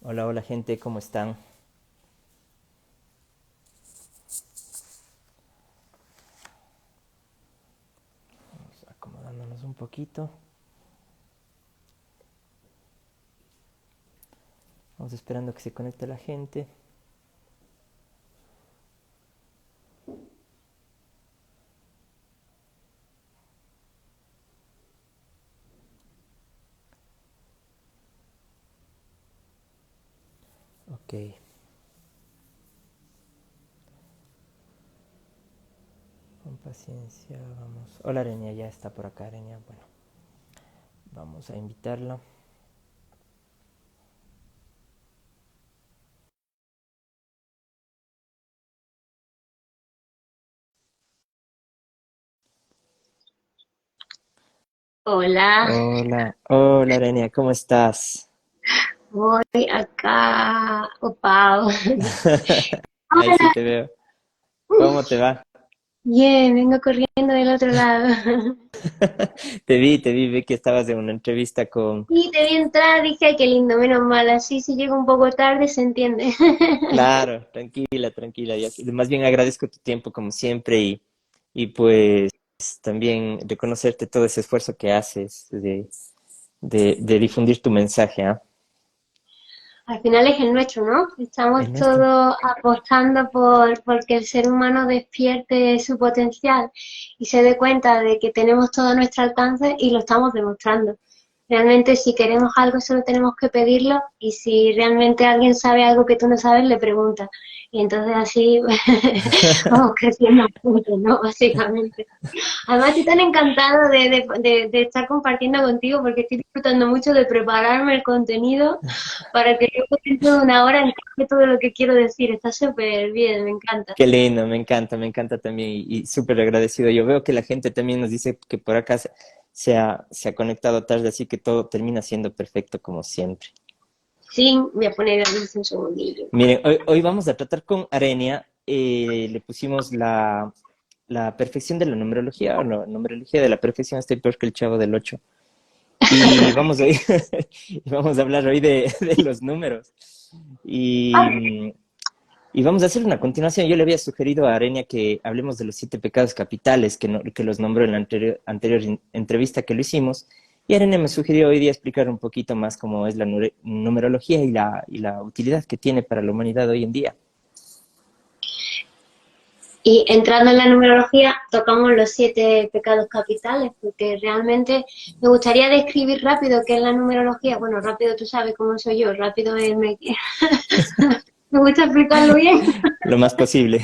Hola, hola gente, ¿cómo están? Vamos acomodándonos un poquito. Vamos esperando que se conecte la gente. Ok, con paciencia, vamos. Hola Arenia, ya está por acá Arenia. Bueno, vamos a invitarla. Hola, Hola, hola Arenia, ¿cómo estás? voy acá, ocupado. Ahí sí Hola, te veo. ¿Cómo te va? bien, vengo corriendo del otro lado. Te vi que estabas en una entrevista con... Y te vi entrar, dije, "Ay, qué lindo, menos mal, así si llego un poco tarde se entiende". Claro, tranquila, tranquila. Más bien agradezco tu tiempo como siempre y pues también reconocerte todo ese esfuerzo que haces de difundir tu mensaje, ¿ah? Al final es el nuestro, ¿no? El Estamos nuestro. todos apostando por que el ser humano despierte su potencial y se dé cuenta de que tenemos todo a nuestro alcance y lo estamos demostrando. Realmente si queremos algo solo tenemos que pedirlo y si realmente alguien sabe algo que tú no sabes, le preguntas. Y entonces así vamos creciendo juntos, ¿no? Básicamente. Además, estoy tan encantada de estar compartiendo contigo porque estoy disfrutando mucho de prepararme el contenido para que luego dentro de una hora encaje todo lo que quiero decir. Está súper bien, me encanta. Qué lindo, me encanta también y súper agradecido. Yo veo que la gente también nos dice que por acá se ha conectado tarde, así que todo termina siendo perfecto como siempre. Sí, voy a poner la luz un segundillo. Miren, hoy vamos a tratar con Arenia. Le pusimos la perfección de la numerología, o no, numerología de la perfección, estoy peor que el chavo del 8. Y vamos a, ir, y vamos a hablar hoy de los números. Y, y vamos a hacer una continuación. Yo le había sugerido a Arenia que hablemos de los 7 pecados capitales, que los nombró en la anterior entrevista que lo hicimos. Y Arenia me sugirió hoy día explicar un poquito más cómo es la numerología y la utilidad que tiene para la humanidad hoy en día. Y entrando en la numerología, tocamos los 7 pecados capitales, porque realmente me gustaría describir rápido qué es la numerología. Bueno, rápido tú sabes cómo soy yo, rápido me gusta explicarlo bien. Lo más posible.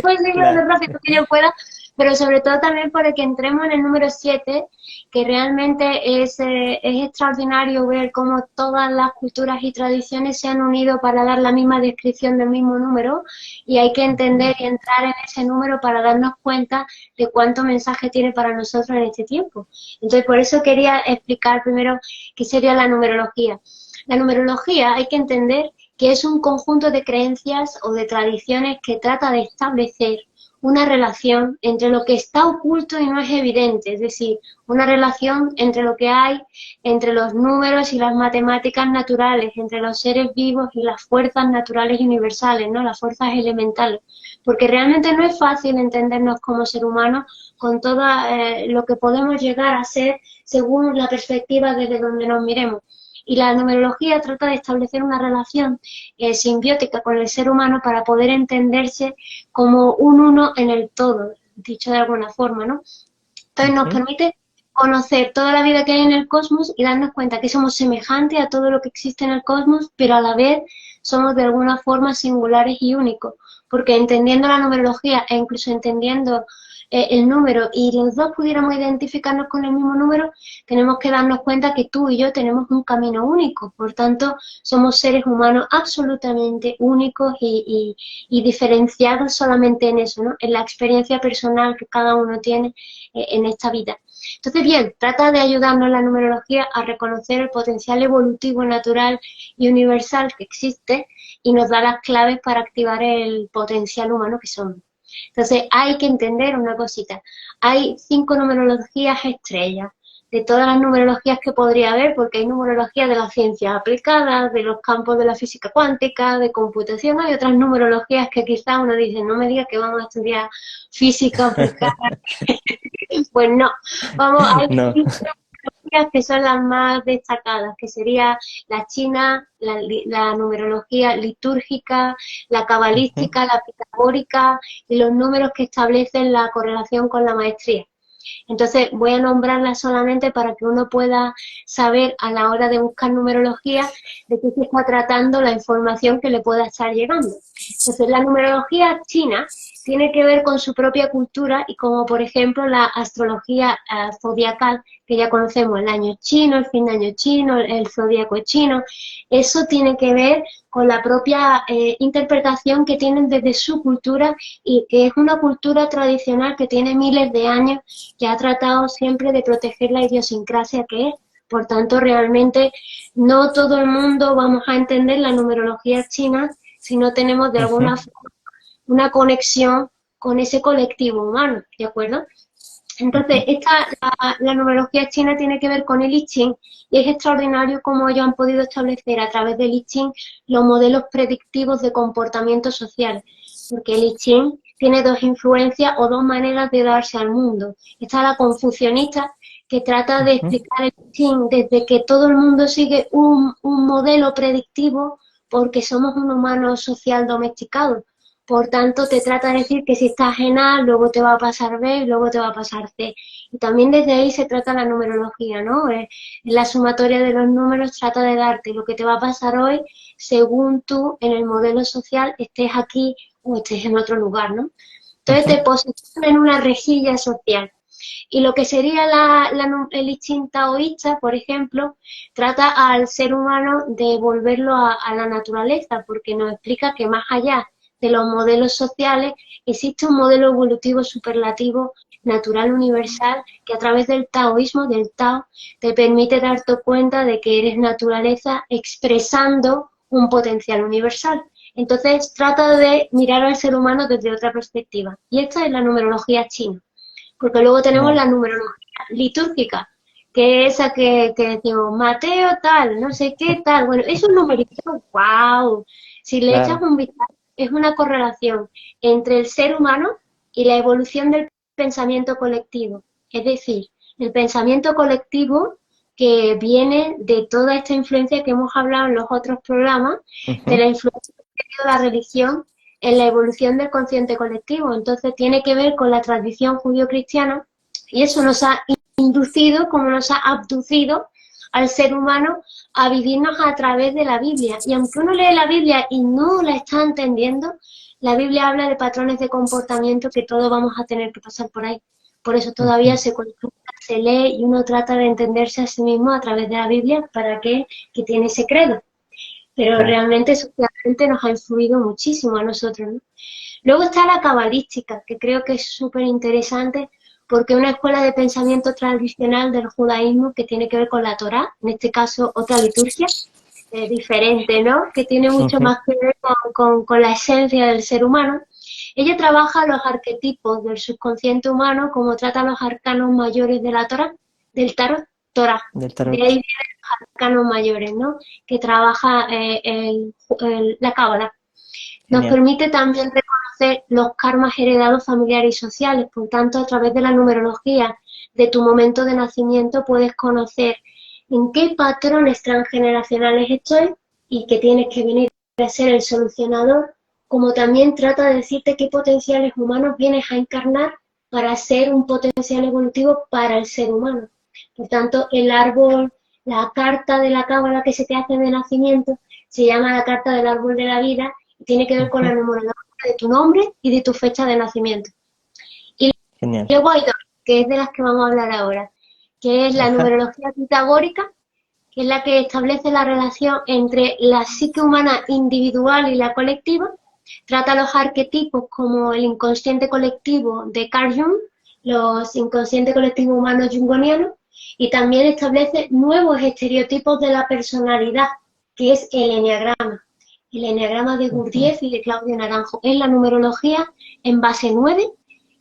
Pues sí, lo Claro. rápido que yo pueda, pero sobre todo también para que entremos en el número 7, que realmente es extraordinario ver cómo todas las culturas y tradiciones se han unido para dar la misma descripción del mismo número y hay que entender Ujú. y entrar en ese número para darnos cuenta de cuánto mensaje tiene para nosotros en este tiempo. Entonces, por eso quería explicar primero qué sería la numerología. La numerología hay que entender que es un conjunto de creencias o de tradiciones que trata de establecer una relación entre lo que está oculto y no es evidente, es decir, una relación entre lo que hay, entre los números y las matemáticas naturales, entre los seres vivos y las fuerzas naturales universales, ¿no? Las fuerzas elementales, porque realmente no es fácil entendernos como ser humanos con todo lo que podemos llegar a ser según la perspectiva desde donde nos miremos. Y la numerología trata de establecer una relación simbiótica con el ser humano para poder entenderse como un uno en el todo, dicho de alguna forma, ¿no? Entonces nos Ujú. permite conocer toda la vida que hay en el cosmos y darnos cuenta que somos semejantes a todo lo que existe en el cosmos, pero a la vez somos de alguna forma singulares y únicos, porque entendiendo la numerología e incluso entendiendo el número y los dos pudiéramos identificarnos con el mismo número, tenemos que darnos cuenta que tú y yo tenemos un camino único, por tanto somos seres humanos absolutamente únicos y diferenciados solamente en eso, ¿no? En la experiencia personal que cada uno tiene en esta vida. Entonces, bien, trata de ayudarnos la numerología a reconocer el potencial evolutivo, natural y universal que existe y nos da las claves para activar el potencial humano que somos. Entonces, hay que entender una cosita. Hay 5 numerologías estrellas. de todas las numerologías que podría haber, porque hay numerologías de las ciencias aplicadas, de los campos de la física cuántica, de computación, hay otras numerologías que quizás uno dice, no me digas que vamos a estudiar física aplicada. Pues no, vamos a No. que son las más destacadas, que sería la china, la numerología litúrgica, la Ujú, cabalística, la pitagórica y los números que establecen la correlación con la maestría. Entonces voy a nombrarlas solamente para que uno pueda saber a la hora de buscar numerología de qué se está tratando la información que le pueda estar llegando. Entonces la numerología china tiene que ver con su propia cultura y como por ejemplo la astrología zodiacal, que ya conocemos, el año chino, el fin de año chino, el zodiaco chino, eso tiene que ver con la propia interpretación que tienen desde su cultura y que es una cultura tradicional que tiene miles de años, que ha tratado siempre de proteger la idiosincrasia que es. Por tanto, realmente no todo el mundo vamos a entender la numerología china si no tenemos de alguna ujú, forma una conexión con ese colectivo humano, ¿de acuerdo? Entonces, ujú. la numerología china tiene que ver con el I Ching y es extraordinario cómo ellos han podido establecer a través del I Ching los modelos predictivos de comportamiento social, porque el I Ching tiene dos influencias o dos maneras de darse al mundo. Está la confucionista, que trata de Ujú, explicar el I Ching desde que todo el mundo sigue un modelo predictivo porque somos un humano social domesticado. Por tanto, te trata de decir que si estás en A, luego te va a pasar B y luego te va a pasar C. Y también desde ahí se trata la numerología, ¿no? En la sumatoria de los números trata de darte lo que te va a pasar hoy según tú en el modelo social estés aquí o estés en otro lugar, ¿no? Entonces te ujú. posiciona en una rejilla social. Y lo que sería el I Ching taoísta, por ejemplo, trata al ser humano de volverlo a la naturaleza, porque nos explica que más allá de los modelos sociales existe un modelo evolutivo superlativo natural universal que a través del taoísmo, del Tao, te permite darte cuenta de que eres naturaleza expresando un potencial universal. Entonces trata de mirar al ser humano desde otra perspectiva. Y esta es la numerología china. Porque luego tenemos Genial. la numerología litúrgica, que es esa que decimos, Mateo tal, no sé qué tal. Bueno, es un numerito, wow. Si le echas Claro. un vistazo, es una correlación entre el ser humano y la evolución del pensamiento colectivo. Es decir, el pensamiento colectivo que viene de toda esta influencia que hemos hablado en los otros programas, de Ujú. la influencia de la religión en la evolución del consciente colectivo. Entonces tiene que ver con la tradición judío-cristiana y eso nos ha inducido, como nos ha abducido al ser humano a vivirnos a través de la Biblia. Y aunque uno lee la Biblia y no la está entendiendo, la Biblia habla de patrones de comportamiento que todos vamos a tener que pasar por ahí. Por eso todavía Ujú. se consulta, se lee y uno trata de entenderse a sí mismo a través de la Biblia para que tiene ese credo. Pero Claro. realmente socialmente nos ha influido muchísimo a nosotros, ¿no? Luego está la cabalística, que creo que es súper interesante porque es una escuela de pensamiento tradicional del judaísmo que tiene que ver con la Torá, en este caso otra liturgia, diferente, ¿no? Que tiene mucho Ujú. más que ver con la esencia del ser humano. Ella trabaja los arquetipos del subconsciente humano como trata los arcanos mayores de la Torá, del tarot, Torá. Del De ahí tarot. vienen los arcanos mayores, ¿no? Que trabaja la cábala. Nos Genial. permite también reconocer los karmas heredados familiares y sociales. Por tanto, a través de la numerología de tu momento de nacimiento puedes conocer en qué patrones transgeneracionales estoy y que tienes que venir a ser el solucionador, como también trata de decirte qué potenciales humanos vienes a encarnar para ser un potencial evolutivo para el ser humano. Por tanto, el árbol, la carta de la cábala que se te hace de nacimiento, se llama la carta del árbol de la vida y tiene que ver con la Ujú. numerología de tu nombre y de tu fecha de nacimiento. Y Genial. luego hay dos, que es de las que vamos a hablar ahora, que es la Ajá. numerología pitagórica, que es la que establece la relación entre la psique humana individual y la colectiva, trata los arquetipos como el inconsciente colectivo de Carl Jung, los inconscientes colectivos humanos jungonianos, y también establece nuevos estereotipos de la personalidad, que es el eneagrama. El eneagrama de Ujú. Gurdjieff y de Claudio Naranjo es la numerología en base 9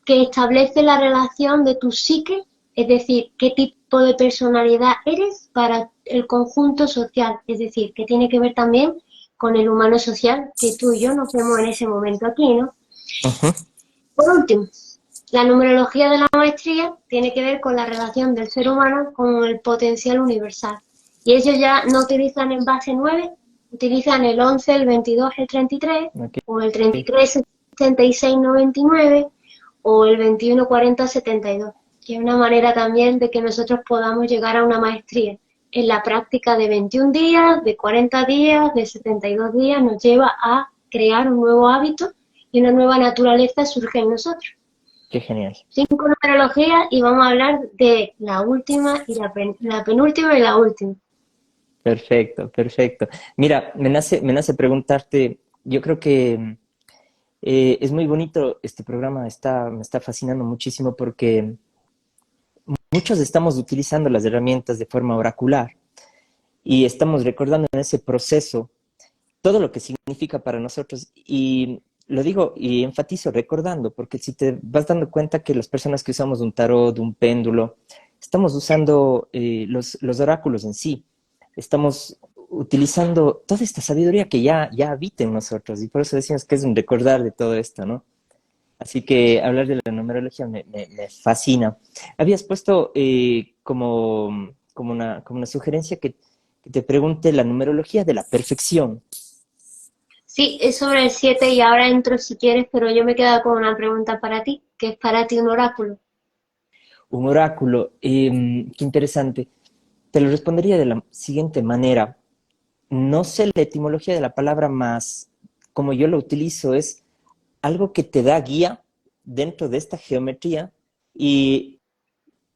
que establece la relación de tu psique es decir, qué tipo de personalidad eres para el conjunto social, es decir, que tiene que ver también con el humano social, que tú y yo nos vemos en ese momento aquí, ¿no? Ujú. Por último, la numerología de la maestría tiene que ver con la relación del ser humano con el potencial universal. Y ellos ya no utilizan el base 9, utilizan el 11, el 22, el 33, Ok. o el 33, 66, 99, o el 21, 40, 72. Que es una manera también de que nosotros podamos llegar a una maestría. En la práctica de 21 días, de 40 días, de 72 días, nos lleva a crear un nuevo hábito y una nueva naturaleza surge en nosotros. Qué genial. 5 numerologías y vamos a hablar de la última y la penúltima y la última. Perfecto, perfecto. Mira, me nace preguntarte, yo creo que es muy bonito este programa, me está fascinando muchísimo porque muchos estamos utilizando las herramientas de forma oracular y estamos recordando en ese proceso todo lo que significa para nosotros. Y lo digo y enfatizo recordando, porque si te vas dando cuenta que las personas que usamos un tarot, un péndulo, estamos usando los oráculos en sí. Estamos utilizando toda esta sabiduría que ya habita en nosotros. Y por eso decimos que es un recordar de todo esto, ¿no? Así que hablar de la numerología me fascina. Habías puesto como una sugerencia que te pregunte la numerología de la perfección. Sí, es sobre el 7 y ahora entro si quieres, pero yo me he quedado con una pregunta para ti, que es para ti un oráculo. Un oráculo, qué interesante. Te lo respondería de la siguiente manera. No sé la etimología de la palabra, más como yo lo utilizo es algo que te da guía dentro de esta geometría y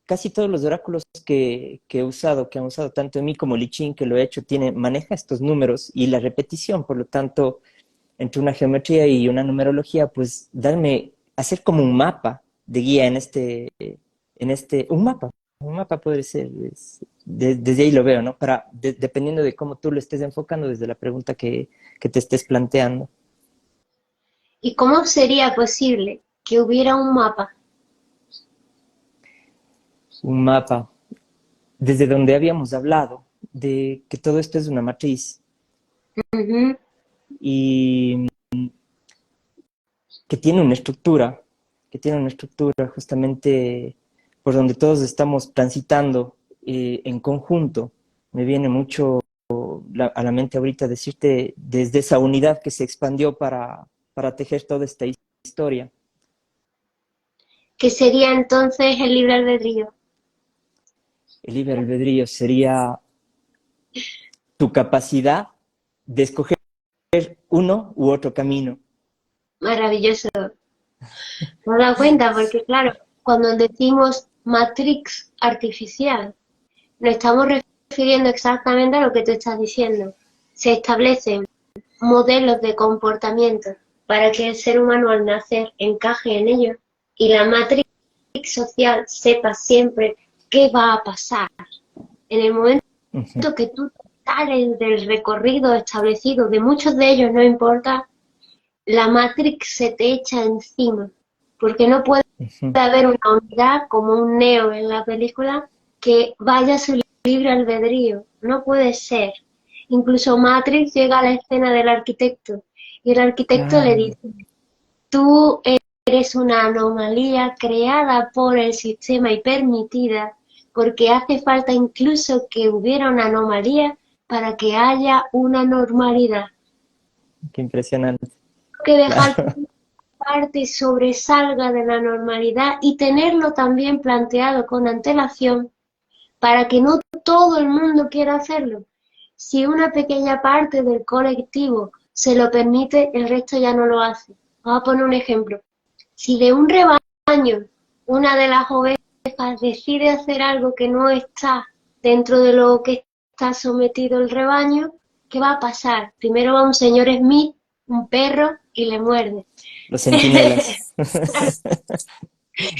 casi todos los oráculos que he usado, que han usado tanto en mí como Lichín, que lo he hecho, maneja estos números y la repetición, por lo tanto, entre una geometría y una numerología, pues hacer como un mapa de guía un mapa puede ser, desde ahí lo veo, ¿no? Dependiendo de cómo tú lo estés enfocando, desde la pregunta que te estés planteando. ¿Y cómo sería posible que hubiera un mapa? Un mapa, desde donde habíamos hablado, de que todo esto es una matriz Ujú. y que tiene una estructura, que tiene una estructura justamente por donde todos estamos transitando en conjunto. Me viene mucho a la mente ahorita decirte desde esa unidad que se expandió para tejer toda esta historia. ¿Qué sería entonces el libre albedrío? El libre albedrío sería tu capacidad de escoger uno u otro camino. Maravilloso. ¿No has dado cuenta? Porque claro, cuando decimos matrix artificial, nos estamos refiriendo exactamente a lo que tú estás diciendo. Se establecen modelos de comportamiento para que el ser humano al nacer encaje en ellos y la matrix social sepa siempre qué va a pasar. En el momento Ujú, que tú sales del recorrido establecido, de muchos de ellos no importa, la Matrix se te echa encima, porque no puede ujú. haber una unidad como un Neo en la película que vaya a su libre albedrío, no puede ser. Incluso Matrix llega a la escena del arquitecto y el arquitecto le Claro, dice, tú eres una anomalía creada por el sistema y permitida porque hace falta incluso que hubiera una anomalía para que haya una normalidad. qué impresionante. Que dejar Claro. parte sobresalga de la normalidad y tenerlo también planteado con antelación para que no todo el mundo quiera hacerlo. Si una pequeña parte del colectivo se lo permite, el resto ya no lo hace. Vamos a poner un ejemplo. Si de un rebaño una de las ovejas decide hacer algo que no está dentro de lo que está sometido el rebaño, ¿qué va a pasar? Primero va un señor Smith, un perro, y le muerde. Los centinelas.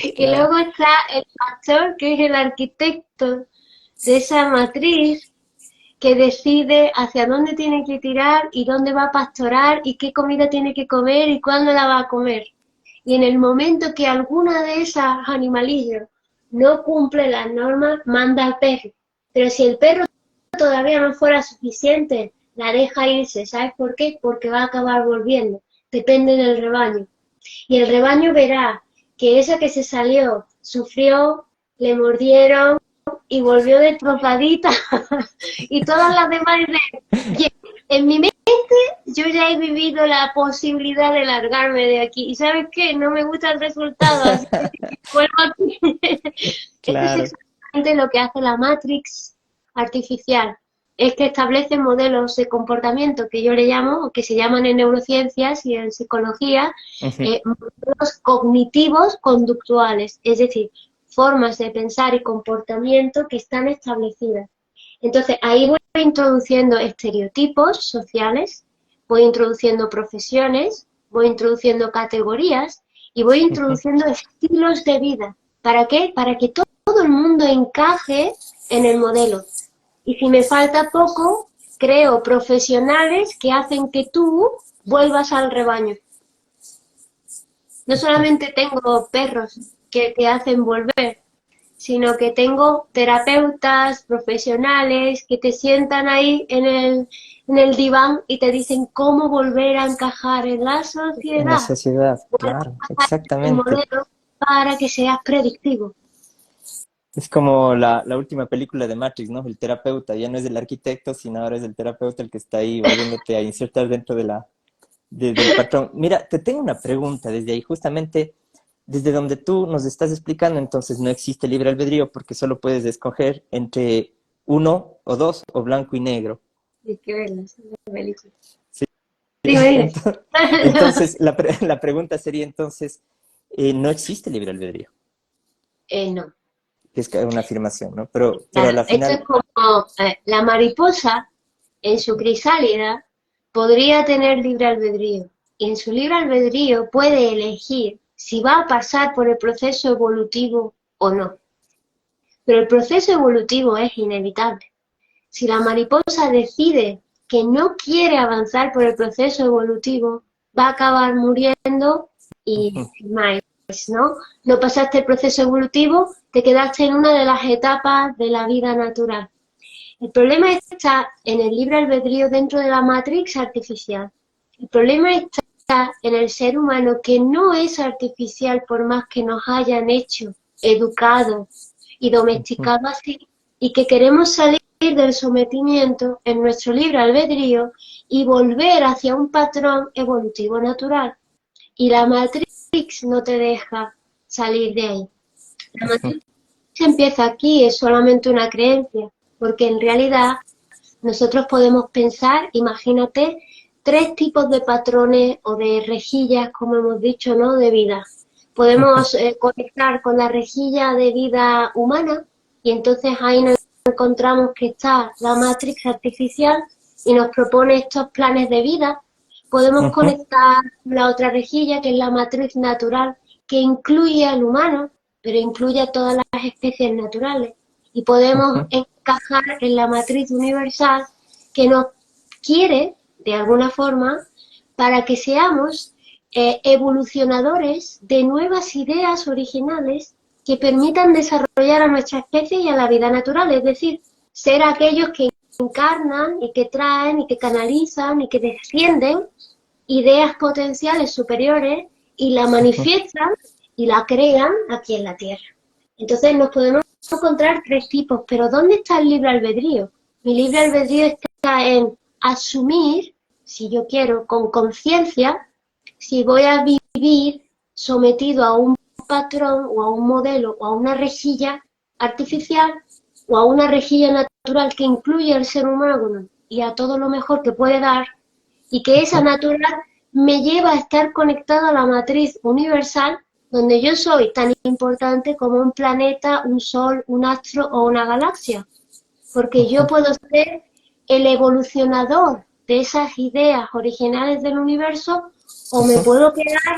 Y Claro. luego está el pastor, que es el arquitecto de esa matriz, que decide hacia dónde tiene que tirar y dónde va a pastorar y qué comida tiene que comer y cuándo la va a comer. Y en el momento que alguna de esas animalillos no cumple las normas, manda al perro. Pero si el perro todavía no fuera suficiente, la deja irse. ¿Sabes por qué? Porque va a acabar volviendo. Depende del rebaño. Y el rebaño verá que esa que se salió sufrió, le mordieron y volvió destrozadita. Y todas las demás dicen, en mi mente yo ya he vivido la posibilidad de largarme de aquí. ¿Y sabes qué? No me gusta el resultado, así que vuelvo aquí. Esto es Claro. exactamente lo que hace la Matrix artificial. Es que establece modelos de comportamiento que yo le llamo, o que se llaman en neurociencias y en psicología, Ujú. modelos cognitivos conductuales, es decir, formas de pensar y comportamiento que están establecidas. Entonces, ahí voy introduciendo estereotipos sociales, voy introduciendo profesiones, voy introduciendo categorías y voy Ujú. introduciendo estilos de vida. ¿Para qué? Para que todo el mundo encaje en el modelo. Y si me falta poco, creo profesionales que hacen que tú vuelvas al rebaño. No solamente tengo perros que te hacen volver, sino que tengo terapeutas profesionales que te sientan ahí en el diván y te dicen cómo volver a encajar en la En la sociedad, sociedad, volver a claro, encajar en el exactamente. modelo para que seas predictivo. Es como la última película de Matrix, ¿no? El terapeuta, ya no es el arquitecto, sino ahora es el terapeuta el que está ahí volviéndote a insertar dentro del patrón. Mira, te tengo una pregunta desde ahí, justamente desde donde tú nos estás explicando, entonces no existe libre albedrío porque solo puedes escoger entre uno o dos o blanco y negro. Hay que verla, es una película. ¿Sí? Dime, dime. Entonces, la pregunta sería entonces, no existe libre albedrío, No. que es una afirmación, ¿no? Pero a Claro, la esto es final, como la mariposa en su crisálida podría tener libre albedrío y en su libre albedrío puede elegir si va a pasar por el proceso evolutivo o no. Pero el proceso evolutivo es inevitable. Si la mariposa decide que no quiere avanzar por el proceso evolutivo, va a acabar muriendo y ujú, más, ¿no? No pasaste el proceso evolutivo, te quedaste en una de las etapas de la vida natural. El problema está en el libre albedrío dentro de la matrix artificial. El problema está en el ser humano que no es artificial por más que nos hayan hecho, educado y ujú, domesticado así, y que queremos salir del sometimiento en nuestro libre albedrío y volver hacia un patrón evolutivo natural. Y la matrix no te deja salir de ahí. La ujú, matrix empieza aquí, es solamente una creencia, porque en realidad nosotros podemos pensar, imagínate, tres tipos de patrones o de rejillas, como hemos dicho, ¿no? De vida. ujú, Podemos conectar con la rejilla de vida humana y entonces ahí nos encontramos que está la matrix artificial y nos propone estos planes de vida. Podemos ujú, conectar con la otra rejilla, que es la matriz natural, que incluye al humano, pero incluye a todas las especies naturales. Y podemos ujú, encajar en la matriz universal que nos quiere, de alguna forma, para que seamos evolucionadores de nuevas ideas originales que permitan desarrollar a nuestra especie y a la vida natural, es decir, ser aquellos que encarnan y que traen y que canalizan y que descienden ideas potenciales superiores y la ujú. manifiestan y la crean aquí en la Tierra. Entonces nos podemos encontrar tres tipos, pero ¿dónde está el libre albedrío? Mi libre albedrío está en asumir, si yo quiero, con conciencia, si voy a vivir sometido a un patrón o a un modelo o a una rejilla artificial o a una rejilla natural que incluye al ser humano y a todo lo mejor que puede dar, y que esa natural me lleva a estar conectado a la matriz universal donde yo soy tan importante como un planeta, un sol, un astro o una galaxia, porque yo puedo ser el evolucionador de esas ideas originales del universo o me puedo quedar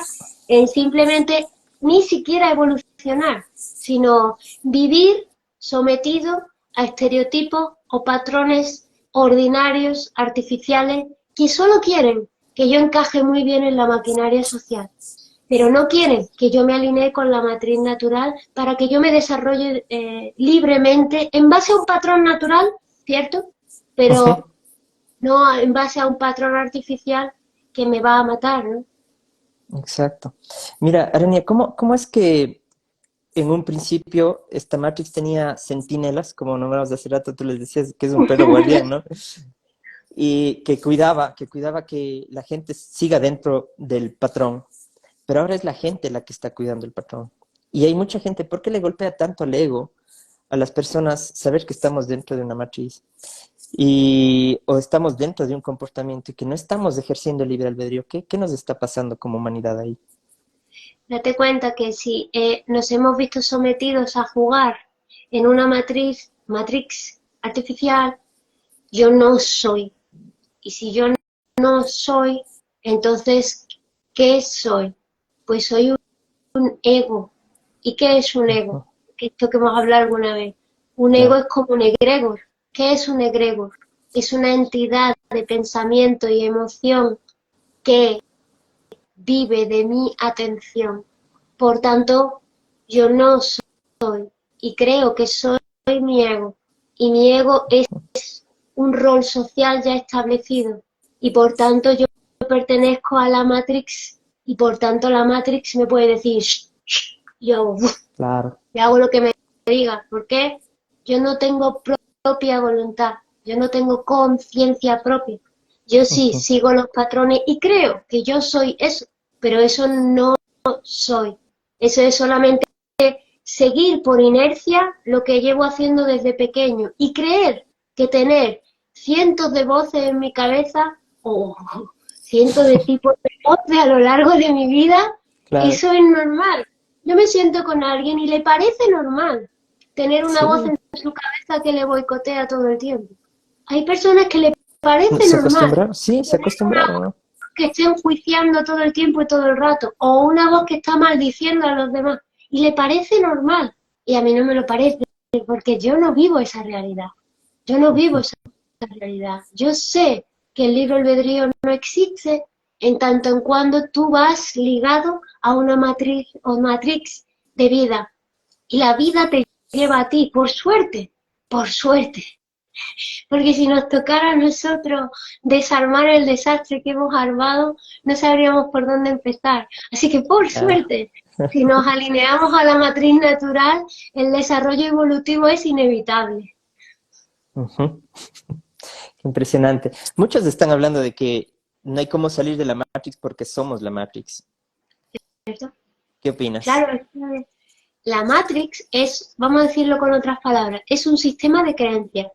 en simplemente ni siquiera evolucionar, sino vivir sometido a estereotipos o patrones ordinarios, artificiales, que solo quieren que yo encaje muy bien en la maquinaria social. pero no quieren que yo me alinee con la matriz natural para que yo me desarrolle libremente en base a un patrón natural, ¿cierto? Ujú. Pero no en base a un patrón artificial que me va a matar, ¿no? Exacto. Mira, Arenia, ¿cómo es que en un principio esta Matrix tenía centinelas, como nombramos hace rato, tú les decías que es un perro guardián, ¿no? Y que cuidaba que la gente siga dentro del patrón, pero ahora es la gente la que está cuidando el patrón. Y hay mucha gente, ¿por qué le golpea tanto al ego a las personas saber que estamos dentro de una matriz? O estamos dentro de un comportamiento y que no estamos ejerciendo el libre albedrío. ¿Qué nos está pasando como humanidad ahí? Date cuenta que si nos hemos visto sometidos a jugar en una matrix artificial, yo no soy. Y si yo no soy, entonces, ¿qué soy? Pues soy un ego. ¿Y qué es un ego? Que esto que hemos hablado alguna vez. Un ego Claro. es como un egregor. ¿Qué es un egregor? Es una entidad de pensamiento y emoción que vive de mi atención. Por tanto, yo no soy y creo que soy mi ego. Y mi ego es un rol social ya establecido. Y por tanto, yo pertenezco a la Matrix y por tanto la Matrix me puede decir, "Shh, shh", yo hago, "Uf", Claro. y hago lo que me diga. ¿Por qué? Yo no tengo propia voluntad, yo no tengo conciencia propia. Yo sí Ujú. sigo los patrones y creo que yo soy eso, pero eso no soy. Eso es solamente seguir por inercia lo que llevo haciendo desde pequeño y creer que tener cientos de voces en mi cabeza o cientos de tipos de voces a lo largo de mi vida, Claro. eso es normal. Yo me siento con alguien y le parece normal tener una voz Sí. en su cabeza que le boicotea todo el tiempo. Hay personas que le parece Se normal acostumbraron, sí, se tener una acostumbraron, ¿no? que esté enjuiciando todo el tiempo y todo el rato, o una voz que está maldiciendo a los demás, y le parece normal, y a mí no me lo parece, porque yo no vivo esa realidad, yo no vivo Ujú. esa realidad, yo sé que el libre albedrío no existe en tanto en cuando tú vas ligado a una matriz o matrix de vida, y la vida te lleva a ti, por suerte, porque si nos tocara a nosotros desarmar el desastre que hemos armado, no sabríamos por dónde empezar. Así que, por Claro. suerte, si nos alineamos a la matriz natural, el desarrollo evolutivo es inevitable. Ujú. Impresionante. Muchos están hablando de que no hay cómo salir de la Matrix porque somos la Matrix. ¿Cierto? ¿Qué opinas? Claro, es que la Matrix es, vamos a decirlo con otras palabras, es un sistema de creencias. Ujú.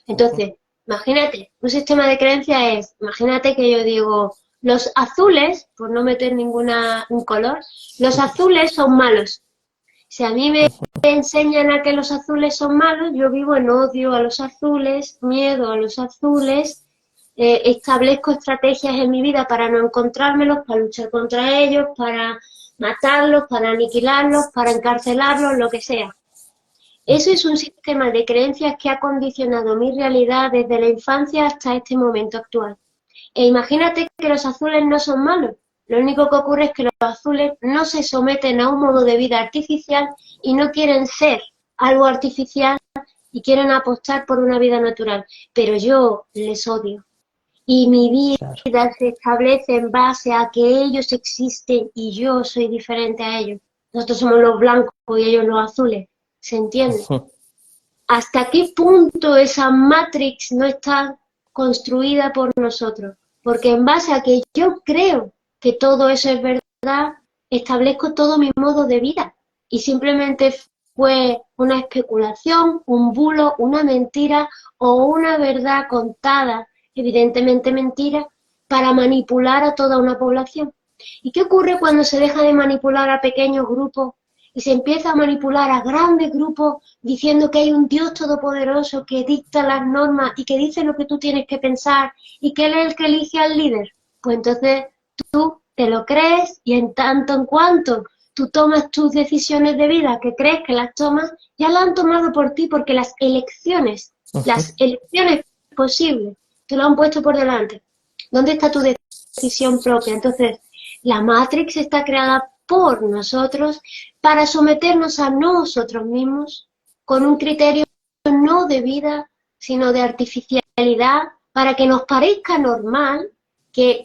Entonces, imagínate, un sistema de creencias es, imagínate que yo digo, los azules, por no meter un color, los azules son malos. Si a mí me Ujú. enseñan a que los azules son malos, yo vivo en odio a los azules, miedo a los azules, establezco estrategias en mi vida para no encontrármelos, para luchar contra ellos, para matarlos, para aniquilarlos, para encarcelarlos, lo que sea. Eso es un sistema de creencias que ha condicionado mi realidad desde la infancia hasta este momento actual. E imagínate que los azules no son malos. Lo único que ocurre es que los azules no se someten a un modo de vida artificial y no quieren ser algo artificial y quieren apostar por una vida natural. Pero yo les odio. Y mi Claro. vida se establece en base a que ellos existen y yo soy diferente a ellos. Nosotros somos los blancos y ellos los azules. ¿Se entiende? Ujú. ¿Hasta qué punto esa matrix no está construida por nosotros? Porque en base a que yo creo que todo eso es verdad, establezco todo mi modo de vida. Y simplemente fue una especulación, un bulo, una mentira o una verdad contada, evidentemente mentira, para manipular a toda una población. ¿Y qué ocurre cuando se deja de manipular a pequeños grupos y se empieza a manipular a grandes grupos diciendo que hay un Dios todopoderoso que dicta las normas y que dice lo que tú tienes que pensar y que Él es el que elige al líder? Pues entonces tú te lo crees y en tanto en cuanto tú tomas tus decisiones de vida, que crees que las tomas, ya las han tomado por ti porque Ujú. las elecciones posibles, te lo han puesto por delante. ¿Dónde está tu decisión propia? Entonces, la Matrix está creada por nosotros para someternos a nosotros mismos con un criterio no de vida, sino de artificialidad, para que nos parezca normal que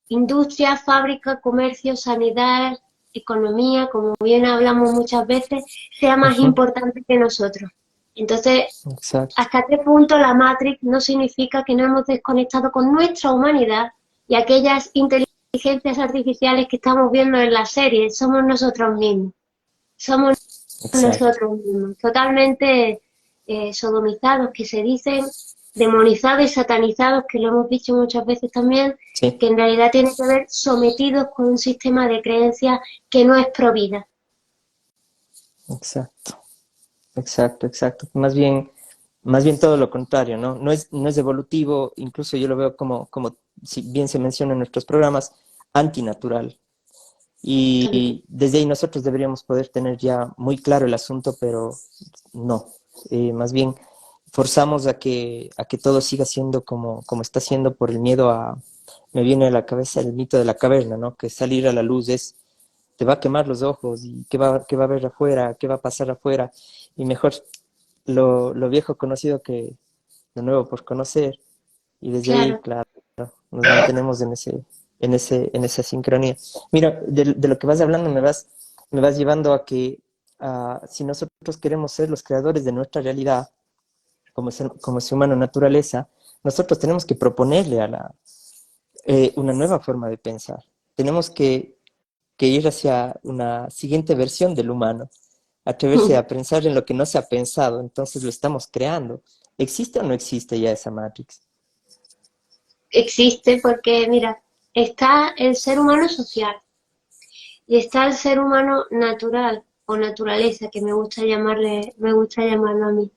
industria, fábrica, comercio, sanidad, economía, como bien hablamos muchas veces, sea más Ujú, importante que nosotros. Entonces, exacto, hasta qué punto la Matrix no significa que no hemos desconectado con nuestra humanidad y aquellas inteligencias artificiales que estamos viendo en la serie, somos nosotros mismos. Somos exacto. nosotros mismos, totalmente sodomizados, que se dicen, demonizados y satanizados, que lo hemos dicho muchas veces también, Sí, que en realidad tienen que ver sometidos con un sistema de creencias que no es pro vida. exacto, exacto, exacto. Más bien todo lo contrario, ¿no? No es evolutivo, incluso yo lo veo como si bien se menciona en nuestros programas, antinatural. Y desde ahí nosotros deberíamos poder tener ya muy claro el asunto, pero no. Más bien forzamos a que todo siga siendo como está siendo por el miedo a... Me viene a la cabeza el mito de la caverna, ¿no? Que salir a la luz es, te va a quemar los ojos y qué va a haber afuera, qué va a pasar afuera. Y mejor lo viejo conocido que lo nuevo por conocer. Y desde ahí, Claro. claro, nos mantenemos en esa sincronía. Mira, de lo que vas hablando me vas llevando a que si nosotros queremos ser los creadores de nuestra realidad, como ser humano naturaleza, nosotros tenemos que proponerle una nueva forma de pensar. Tenemos que ir hacia una siguiente versión del humano, atreverse a pensar en lo que no se ha pensado, entonces lo estamos creando. ¿Existe o no existe ya esa Matrix? Existe porque, mira, está el ser humano social y está el ser humano natural o naturaleza, que me gusta llamarlo a mí.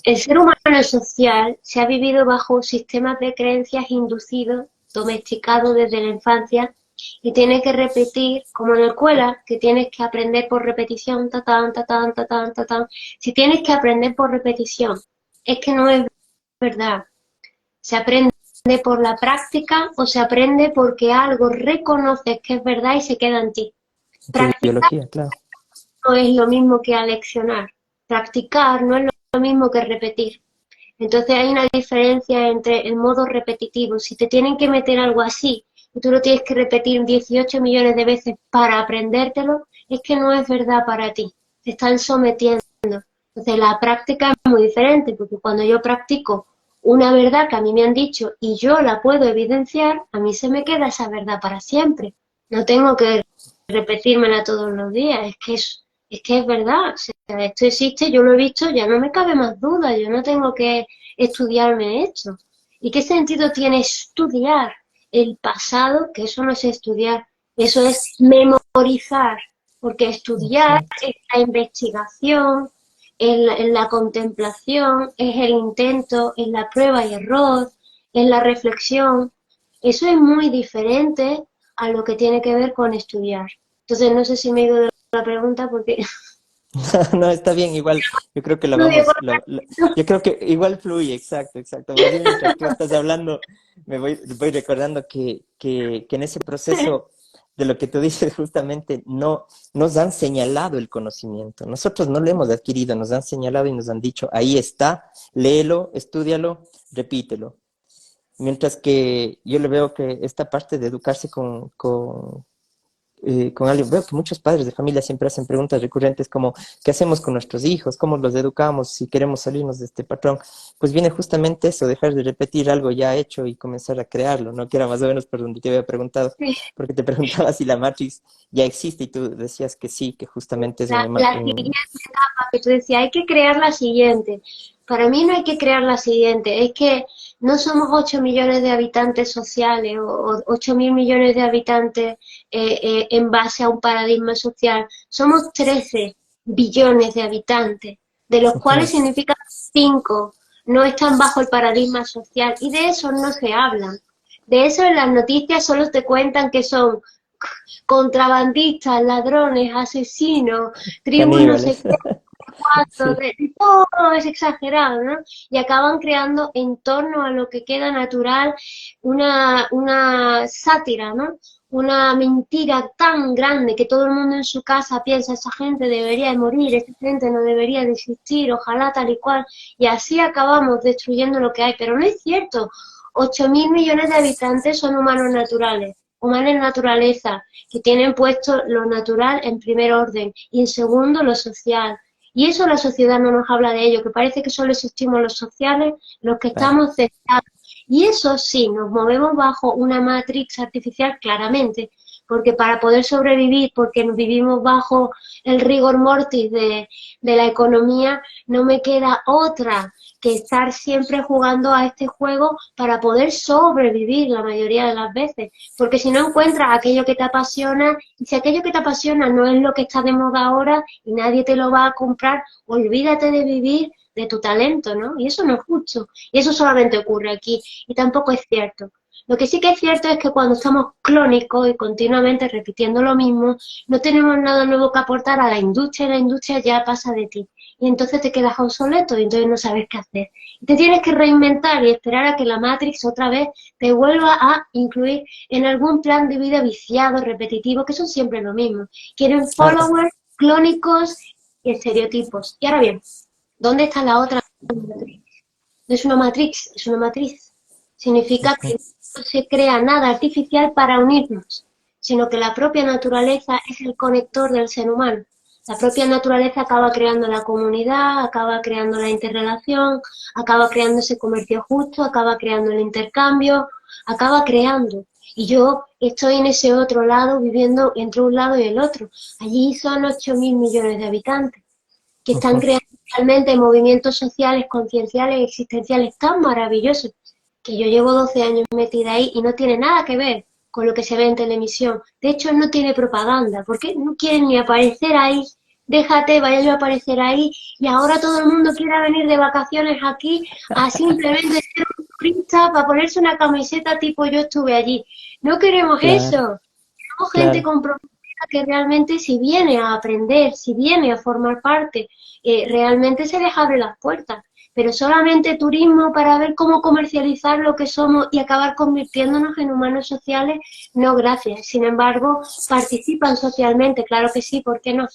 El ser humano social se ha vivido bajo sistemas de creencias inducidos, domesticados desde la infancia, y tiene que repetir, como en la escuela, que tienes que aprender por repetición, tatán, tatán, tatán, tatán. Si tienes que aprender por repetición, es que no es verdad. Se aprende por la práctica o se aprende porque algo reconoces que es verdad y se queda en ti. Tu Practicar biología, claro. no es lo mismo que aleccionar. Practicar no es lo mismo que repetir. Entonces hay una diferencia entre el modo repetitivo. Si te tienen que meter algo así y tú lo tienes que repetir 18 millones de veces para aprendértelo, es que no es verdad para ti. Te están sometiendo. Entonces la práctica es muy diferente, porque cuando yo practico una verdad que a mí me han dicho y yo la puedo evidenciar, a mí se me queda esa verdad para siempre. No tengo que repetírmela todos los días, es que es verdad, o sea, esto existe, yo lo he visto, ya no me cabe más duda, yo no tengo que estudiarme esto. ¿Y qué sentido tiene estudiar el pasado? Que eso no es estudiar, eso es memorizar, porque estudiar Exacto. es la investigación, es la contemplación, es el intento, es la prueba y error, es la reflexión. Eso es muy diferente a lo que tiene que ver con estudiar. Entonces, no sé si me he ido de la pregunta porque No, está bien, igual, yo creo que la no digo, vamos, yo creo que igual fluye, exacto, exacto. Más bien mientras tú estás hablando, voy recordando que en ese proceso de lo que tú dices justamente no nos han señalado el conocimiento. Nosotros no lo hemos adquirido, nos han señalado y nos han dicho, ahí está, léelo, estúdialo, repítelo. Mientras que yo le veo que esta parte de educarse con alguien. Veo que muchos padres de familia siempre hacen preguntas recurrentes como, ¿qué hacemos con nuestros hijos? ¿Cómo los educamos si queremos salirnos de este patrón? Pues viene justamente eso, dejar de repetir algo ya hecho y comenzar a crearlo, ¿no? Que era más o menos por donde te había preguntado, porque te preguntaba si la Matrix ya existe y tú decías que sí, que justamente es la siguiente etapa que tú decías, hay que crear la siguiente. Para mí no hay que crear la siguiente, es que no somos 8 millones de habitantes sociales o 8 mil millones de habitantes en base a un paradigma social. Somos 13 billones de habitantes, de los cuales significa 5 no están bajo el paradigma social y de eso no se habla. De eso en las noticias solo te cuentan que son contrabandistas, ladrones, asesinos, tribus no sé caníbales. qué, cuartos, Sí, de todo es exagerado, ¿no? Y acaban creando en torno a lo que queda natural una sátira, ¿no? Una mentira tan grande que todo el mundo en su casa piensa, esa gente debería de morir, esa gente no debería de existir, ojalá tal y cual, y así acabamos destruyendo lo que hay, pero no es cierto. 8.000 millones de habitantes son humanos naturales, humanos naturaleza, que tienen puesto lo natural en primer orden y en segundo lo social. Y eso la sociedad no nos habla de ello, que parece que solo esos estímulos sociales los que claro. estamos centrados. Y eso sí, nos movemos bajo una matrix artificial claramente, porque para poder sobrevivir, porque vivimos bajo el rigor mortis de la economía, no me queda otra que estar siempre jugando a este juego para poder sobrevivir la mayoría de las veces. Porque si no encuentras aquello que te apasiona, y si aquello que te apasiona no es lo que está de moda ahora y nadie te lo va a comprar, olvídate de vivir de tu talento, ¿no? Y eso no es justo. Y eso solamente ocurre aquí. Y tampoco es cierto. Lo que sí que es cierto es que cuando estamos clónicos y continuamente repitiendo lo mismo, no tenemos nada nuevo que aportar a la industria y la industria ya pasa de ti. Y entonces te quedas obsoleto y entonces no sabes qué hacer. Y te tienes que reinventar y esperar a que la Matrix otra vez te vuelva a incluir en algún plan de vida viciado, repetitivo, que son siempre lo mismo. Quieren Ah, followers, clónicos y estereotipos. Y ahora bien, ¿dónde está la otra matriz? No es una matrix, es una matriz. Significa que no se crea nada artificial para unirnos, sino que la propia naturaleza es el conector del ser humano. La propia naturaleza acaba creando la comunidad, acaba creando la interrelación, acaba creando ese comercio justo, acaba creando el intercambio, acaba creando. Y yo estoy en ese otro lado, viviendo entre un lado y el otro. Allí son 8.000 millones de habitantes que están ujú. creando realmente movimientos sociales, concienciales, existenciales tan maravillosos, que yo llevo 12 años metida ahí y no tiene nada que ver con lo que se ve en televisión. De hecho, no tiene propaganda, porque no quieren ni aparecer ahí. Déjate, vaya yo a aparecer ahí y ahora todo el mundo quiera venir de vacaciones aquí a simplemente ser un turista para ponerse una camiseta tipo yo estuve allí. No queremos Claro, eso. Queremos gente claro. comprometida que realmente si viene a aprender, si viene a formar parte, realmente se les abre las puertas. Pero solamente turismo para ver cómo comercializar lo que somos y acabar convirtiéndonos en humanos sociales, no gracias. Sin embargo, participan socialmente, claro que sí, ¿por qué no?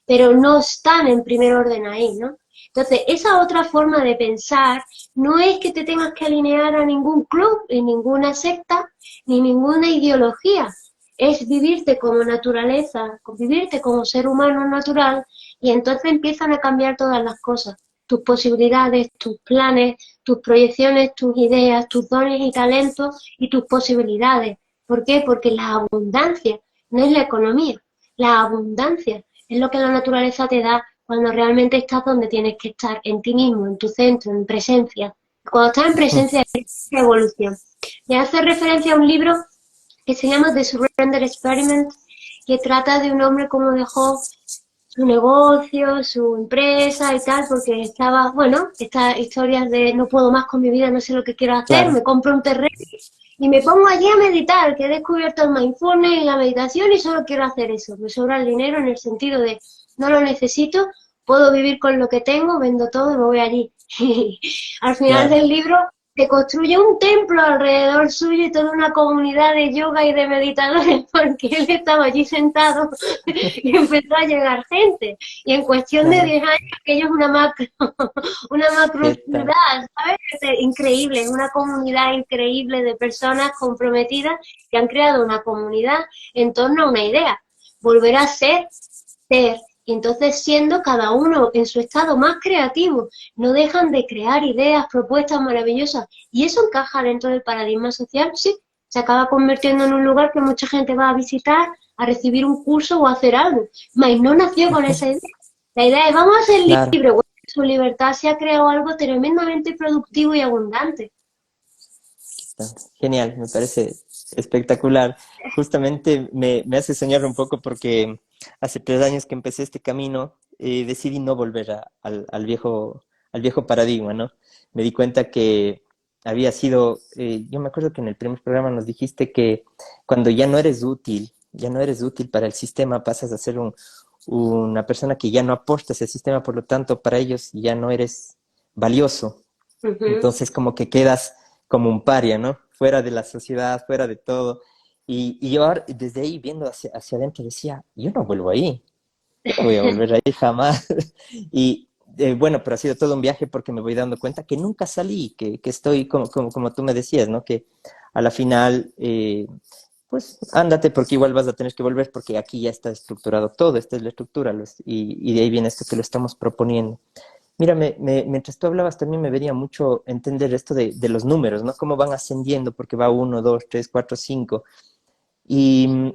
Pero no están en primer orden ahí, ¿no? Entonces, esa otra forma de pensar no es que te tengas que alinear a ningún club, ni ninguna secta, ni ninguna ideología. Es vivirte como naturaleza, vivirte como ser humano natural, y entonces empiezan a cambiar todas las cosas. Tus posibilidades, tus planes, tus proyecciones, tus ideas, tus dones y talentos y tus posibilidades. ¿Por qué? Porque la abundancia no es la economía, la abundancia es lo que la naturaleza te da cuando realmente estás donde tienes que estar, en ti mismo, en tu centro, en presencia. Cuando estás en presencia es evolución. Me hace referencia a un libro que se llama The Surrender Experiment, que trata de un hombre como dejó su negocio, su empresa y tal, porque estaba, bueno, estas historias de no puedo más con mi vida, no sé lo que quiero hacer, Claro, me compro un terreno y me pongo allí a meditar, que he descubierto el mindfulness y la meditación y solo quiero hacer eso. Me sobra el dinero en el sentido de no lo necesito, puedo vivir con lo que tengo, vendo todo y me voy allí. Al final claro. del libro se construye un templo alrededor suyo y toda una comunidad de yoga y de meditadores porque él estaba allí sentado y empezó a llegar gente. Y en cuestión de Claro. 10 años aquello es una macro ¿Qué tal? ciudad, ¿sabes? Increíble, es una comunidad increíble de personas comprometidas que han creado una comunidad en torno a una idea. Volver a ser. Y entonces siendo cada uno en su estado más creativo, no dejan de crear ideas, propuestas maravillosas. Y eso encaja dentro del paradigma social, sí. Se acaba convirtiendo en un lugar que mucha gente va a visitar, a recibir un curso o a hacer algo. Mas no nació con esa idea. La idea es, vamos a ser Claro. libres. Bueno, en su libertad se ha creado algo tremendamente productivo y abundante. Genial, me parece espectacular. Justamente me hace soñar un poco porque hace 3 años que empecé este camino, decidí no volver al viejo paradigma, ¿no? Me di cuenta que había sido, yo me acuerdo que en el primer programa nos dijiste que cuando ya no eres útil para el sistema, pasas a ser una persona que ya no aporta a ese sistema, por lo tanto, para ellos ya no eres valioso. Ujú. Entonces, como que quedas como un paria, ¿no? Fuera de la sociedad, fuera de todo. Y yo ahora, desde ahí viendo hacia adentro decía, yo no vuelvo ahí, yo no voy a volver ahí jamás. Y bueno, pero ha sido todo un viaje porque me voy dando cuenta que nunca salí, que estoy como tú me decías, ¿no? Que a la final, pues ándate porque igual vas a tener que volver porque aquí ya está estructurado todo, esta es la estructura, y de ahí viene esto que lo estamos proponiendo. Mira, mientras tú hablabas también me venía mucho entender esto de los números, ¿no? Cómo van ascendiendo, porque va uno, dos, tres, cuatro, cinco. Y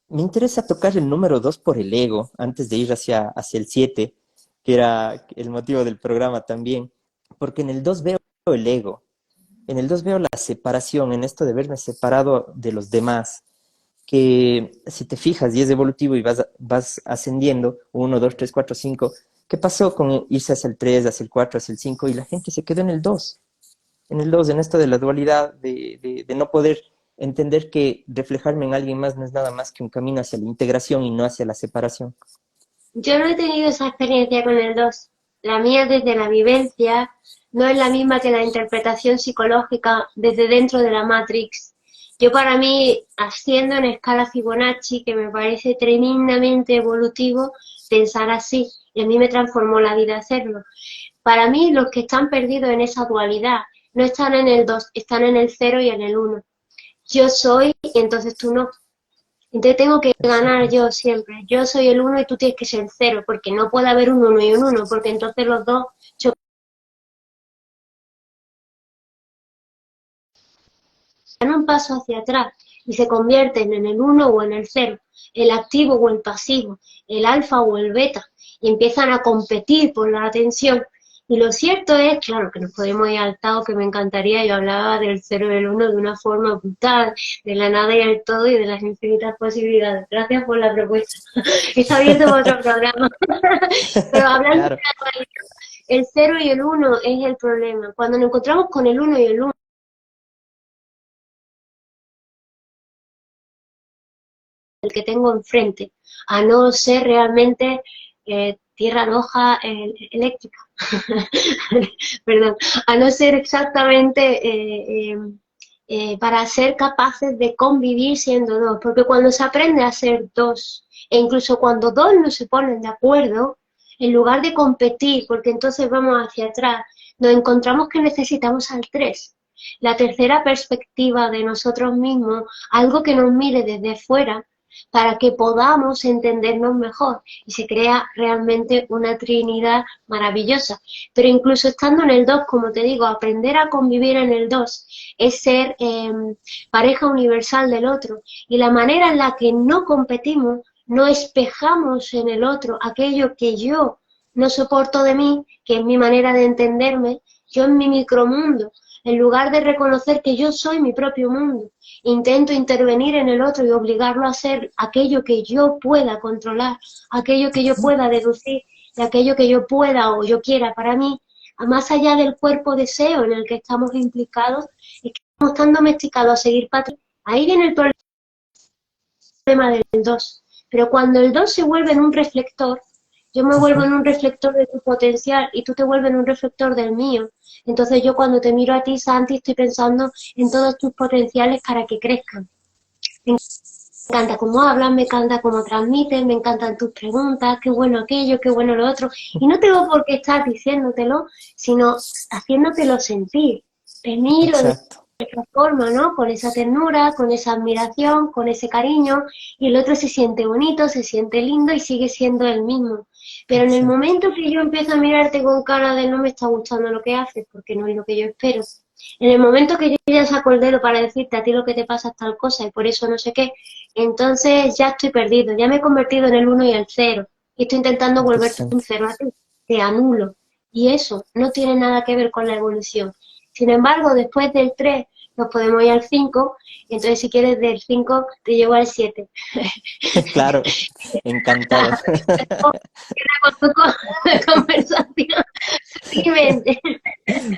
me interesa tocar el número 2 por el ego, antes de ir hacia el 7, que era el motivo del programa también, porque en el 2 veo el ego, en el 2 veo la separación, en esto de verme separado de los demás, que si te fijas y es evolutivo y vas ascendiendo, uno, 2, 3, 4, 5, ¿qué pasó con irse hacia el 3, hacia el 4, hacia el 5? Y la gente se quedó en el 2, en esto de la dualidad, de no poder entender que reflejarme en alguien más no es nada más que un camino hacia la integración y no hacia la separación. Yo no he tenido esa experiencia con el 2. La mía desde la vivencia no es la misma que la interpretación psicológica desde dentro de la Matrix. Yo para mí, haciendo en escala Fibonacci, que me parece tremendamente evolutivo pensar así, y a mí me transformó la vida hacerlo. Para mí, los que están perdidos en esa dualidad no están en el 2, están en el 0 y en el 1. Yo soy y entonces tú no. Entonces tengo que ganar Exacto. yo siempre. Yo soy el 1 y tú tienes que ser el 0, porque no puede haber un 1 y un 1, porque entonces los dos dan un paso hacia atrás y se convierten en el 1 o en el 0, el activo o el pasivo, el alfa o el beta, y empiezan a competir por la atención. Y lo cierto es, claro, que nos podemos ir al Tao, que me encantaría, yo hablaba del 0 y del 1 de una forma brutal, de la nada y el todo y de las infinitas posibilidades. Gracias por la propuesta. Está abierto para otro programa. Pero hablando de Claro, la dualidad, el 0 y el 1 es el problema. Cuando nos encontramos con el 1 y el 1, el que tengo enfrente, a no ser realmente tierra roja eléctrica, perdón, a no ser exactamente para ser capaces de convivir siendo dos, porque cuando se aprende a ser dos, e incluso cuando dos no se ponen de acuerdo, en lugar de competir, porque entonces vamos hacia atrás, nos encontramos que necesitamos al tres, la tercera perspectiva de nosotros mismos, algo que nos mire desde fuera, para que podamos entendernos mejor y se crea realmente una trinidad maravillosa. Pero incluso estando en el 2, como te digo, aprender a convivir en el 2 es ser pareja universal del otro. Y la manera en la que no competimos, no espejamos en el otro aquello que yo no soporto de mí, que es mi manera de entenderme, yo en mi micromundo, en lugar de reconocer que yo soy mi propio mundo, intento intervenir en el otro y obligarlo a hacer aquello que yo pueda controlar, aquello que yo pueda deducir, de aquello que yo pueda o yo quiera para mí, más allá del cuerpo deseo en el que estamos implicados, es que estamos tan domesticados a seguir patrones. Ahí viene el problema del 2. Pero cuando el 2 se vuelve en un reflector, yo me vuelvo en un reflector de tu potencial y tú te vuelves en un reflector del mío. Entonces yo cuando te miro a ti, Santi, estoy pensando en todos tus potenciales para que crezcan. Me encanta cómo hablas, me encanta cómo transmites, me encantan tus preguntas, qué bueno aquello, qué bueno lo otro. Y no tengo por qué estar diciéndotelo, sino haciéndotelo sentir. Te miro de exacto. esa forma, ¿no? Con esa ternura, con esa admiración, con ese cariño, y el otro se siente bonito, se siente lindo y sigue siendo el mismo. Pero en el Exacto. momento que yo empiezo a mirarte con cara de no me está gustando lo que haces, porque no es lo que yo espero, en el momento que yo ya saco el dedo para decirte a ti lo que te pasa es tal cosa y por eso no sé qué, entonces ya estoy perdido, ya me he convertido en el uno y el cero, y estoy intentando volverte un Interesante. cero a ti, te anulo. Y eso no tiene nada que ver con la evolución. Sin embargo, después del 3 nos podemos ir al 5, y entonces si quieres del 5 te llevo al 7. Claro, encantado. Con tu conversación, sutilmente.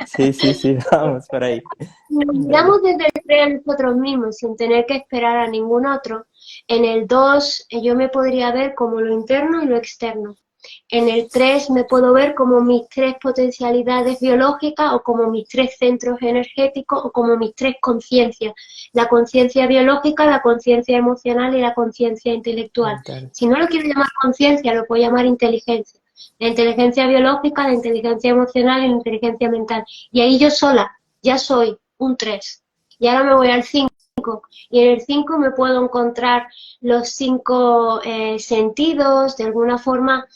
Sí, sí, sí, vamos por ahí. Si nos Dale. miramos desde el 3 a nosotros mismos, sin tener que esperar a ningún otro, en el 2 yo me podría ver como lo interno y lo externo. En el 3 me puedo ver como mis 3 potencialidades biológicas o como mis 3 centros energéticos o como mis 3 conciencias. La conciencia biológica, la conciencia emocional y la conciencia intelectual. Mental. Si no lo quiero llamar conciencia, lo puedo llamar inteligencia. La inteligencia biológica, la inteligencia emocional y la inteligencia mental. Y ahí yo sola ya soy un 3. Y ahora me voy al 5. Y en el 5 me puedo encontrar los 5 sentidos. De alguna forma,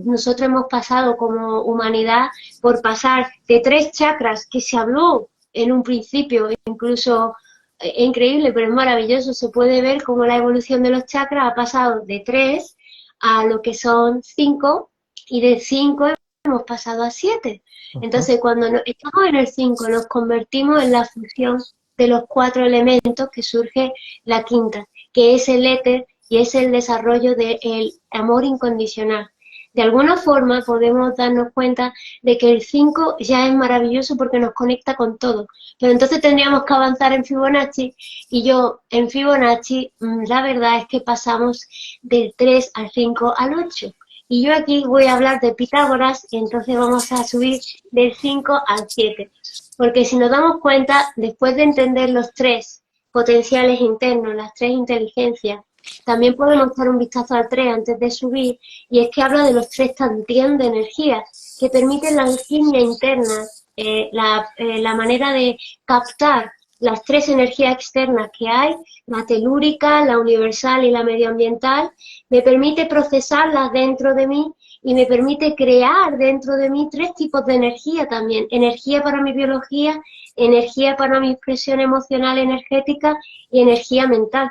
nosotros hemos pasado como humanidad por pasar de 3 chakras que se habló en un principio, incluso increíble, pero es maravilloso. Se puede ver cómo la evolución de los chakras ha pasado de 3 a lo que son 5, y de 5 hemos pasado a 7. Ujú. Entonces, cuando estamos en el 5, nos convertimos en la fusión de los 4 elementos, que surge la quinta, que es el éter y es el desarrollo del amor incondicional. De alguna forma podemos darnos cuenta de que el 5 ya es maravilloso porque nos conecta con todo. Pero entonces tendríamos que avanzar en Fibonacci, y yo en Fibonacci la verdad es que pasamos del 3 al 5 al 8. Y yo aquí voy a hablar de Pitágoras, y entonces vamos a subir del 5 al 7. Porque si nos damos cuenta, después de entender los 3 potenciales internos, las 3 inteligencias, también podemos dar un vistazo al 3 antes de subir, y es que habla de los 3 tantien de energía, que permiten la alquimia interna, la manera de captar las 3 energías externas que hay, la telúrica, la universal y la medioambiental, me permite procesarlas dentro de mí y me permite crear dentro de mí 3 tipos de energía también. Energía para mi biología, energía para mi expresión emocional energética y energía mental.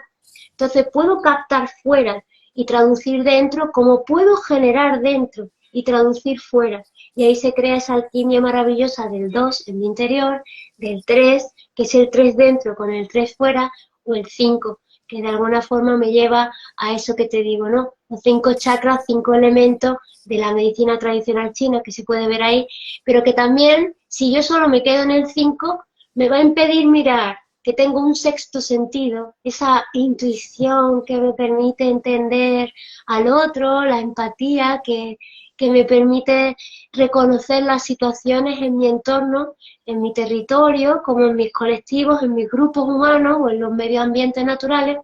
Entonces puedo captar fuera y traducir dentro, como puedo generar dentro y traducir fuera. Y ahí se crea esa alquimia maravillosa del 2 en mi interior, del 3, que es el 3 dentro con el 3 fuera, o el 5, que de alguna forma me lleva a eso que te digo, ¿no? Los 5 chakras, 5 elementos de la medicina tradicional china, que se puede ver ahí, pero que también, si yo solo me quedo en el 5, me va a impedir mirar que tengo un sexto sentido, esa intuición que me permite entender al otro, la empatía que me permite reconocer las situaciones en mi entorno, en mi territorio, como en mis colectivos, en mis grupos humanos o en los medios ambientes naturales.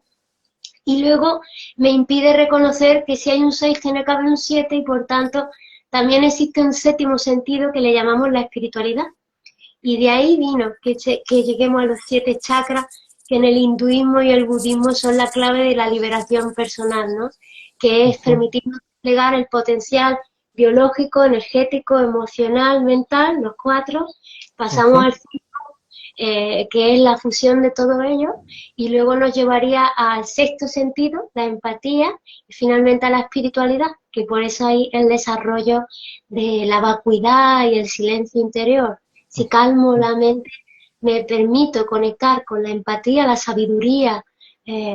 Y luego me impide reconocer que si hay un 6 tiene que haber un 7, y por tanto también existe un séptimo sentido que le llamamos la espiritualidad. Y de ahí vino que lleguemos a los 7 chakras, que en el hinduismo y el budismo son la clave de la liberación personal, ¿no? Que es Ujú. permitirnos desplegar el potencial biológico, energético, emocional, mental, los 4. Pasamos Ujú. al 5, que es la fusión de todo ello, y luego nos llevaría al sexto sentido, la empatía, y finalmente a la espiritualidad, que por eso hay el desarrollo de la vacuidad y el silencio interior. Si calmo Ujú. la mente, me permito conectar con la empatía, la sabiduría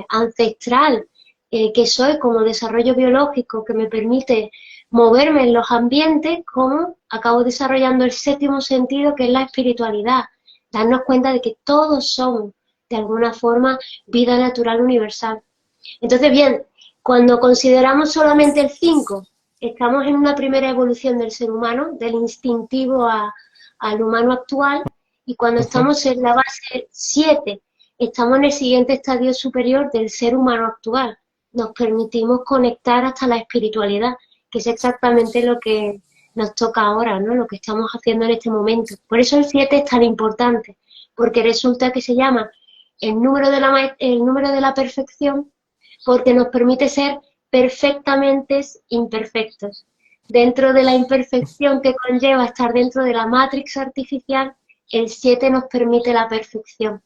ancestral que soy como desarrollo biológico, que me permite moverme en los ambientes, como acabo desarrollando el séptimo sentido, que es la espiritualidad. Darnos cuenta de que todos somos, de alguna forma, vida natural universal. Entonces, bien, cuando consideramos solamente el 5, estamos en una primera evolución del ser humano, del instintivo al humano actual, y cuando Ujú. estamos en la base 7, estamos en el siguiente estadio superior del ser humano actual. Nos permitimos conectar hasta la espiritualidad, que es exactamente lo que nos toca ahora, ¿no? Lo que estamos haciendo en este momento. Por eso el 7 es tan importante, porque resulta que se llama el número de la perfección, porque nos permite ser perfectamente imperfectos. Dentro de la imperfección que conlleva estar dentro de la matrix artificial, el 7 nos permite la perfección.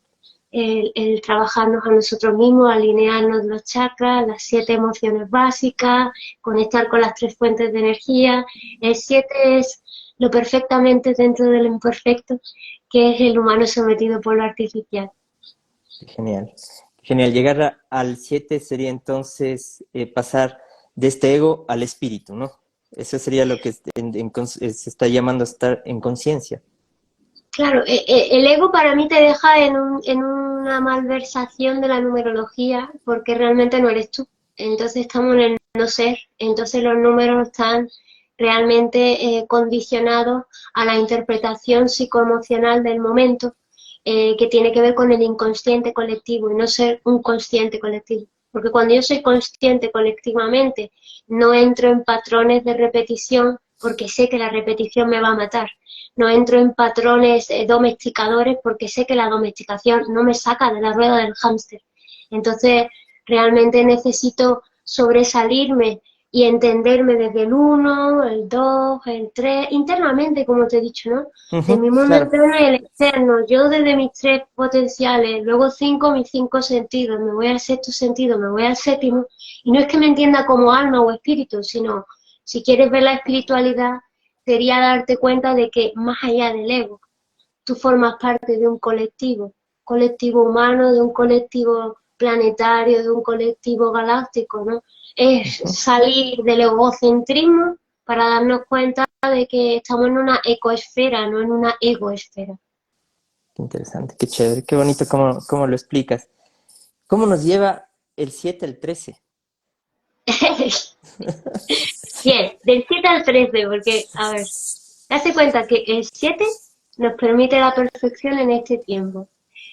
El trabajarnos a nosotros mismos, alinearnos los chakras, las 7 emociones básicas, conectar con las 3 fuentes de energía. El 7 es lo perfectamente dentro de lo imperfecto, que es el humano sometido por lo artificial. Genial. Genial. Llegar al 7 sería entonces pasar de este ego al espíritu, ¿no? Eso sería lo que se está llamando a estar en conciencia. Claro, el ego para mí te deja en una malversación de la numerología porque realmente no eres tú. Entonces estamos en el no ser, entonces los números están realmente condicionados a la interpretación psicoemocional del momento que tiene que ver con el inconsciente colectivo y no ser un consciente colectivo. Porque cuando yo soy consciente colectivamente, no entro en patrones de repetición porque sé que la repetición me va a matar. No entro en patrones domesticadores porque sé que la domesticación no me saca de la rueda del hámster. Entonces, realmente necesito sobresalirme y entenderme desde el 1, el 2, el 3, internamente, como te he dicho, ¿no? De Ujú, mi mundo claro. interno y el externo. Yo desde mis 3 potenciales, luego 5, mis 5 sentidos, me voy al sexto sentido, me voy al séptimo. Y no es que me entienda como alma o espíritu, sino, si quieres ver la espiritualidad, sería darte cuenta de que más allá del ego, tú formas parte de un colectivo humano, de un colectivo planetario, de un colectivo galáctico, ¿no? Es Ujú. salir del egocentrismo para darnos cuenta de que estamos en una ecoesfera, no en una egoesfera. Qué interesante, qué chévere, qué bonito cómo lo explicas. ¿Cómo nos lleva el 7 al 13? Bien, del 7 al 13, porque, a ver, date cuenta que el 7 nos permite la perfección en este tiempo.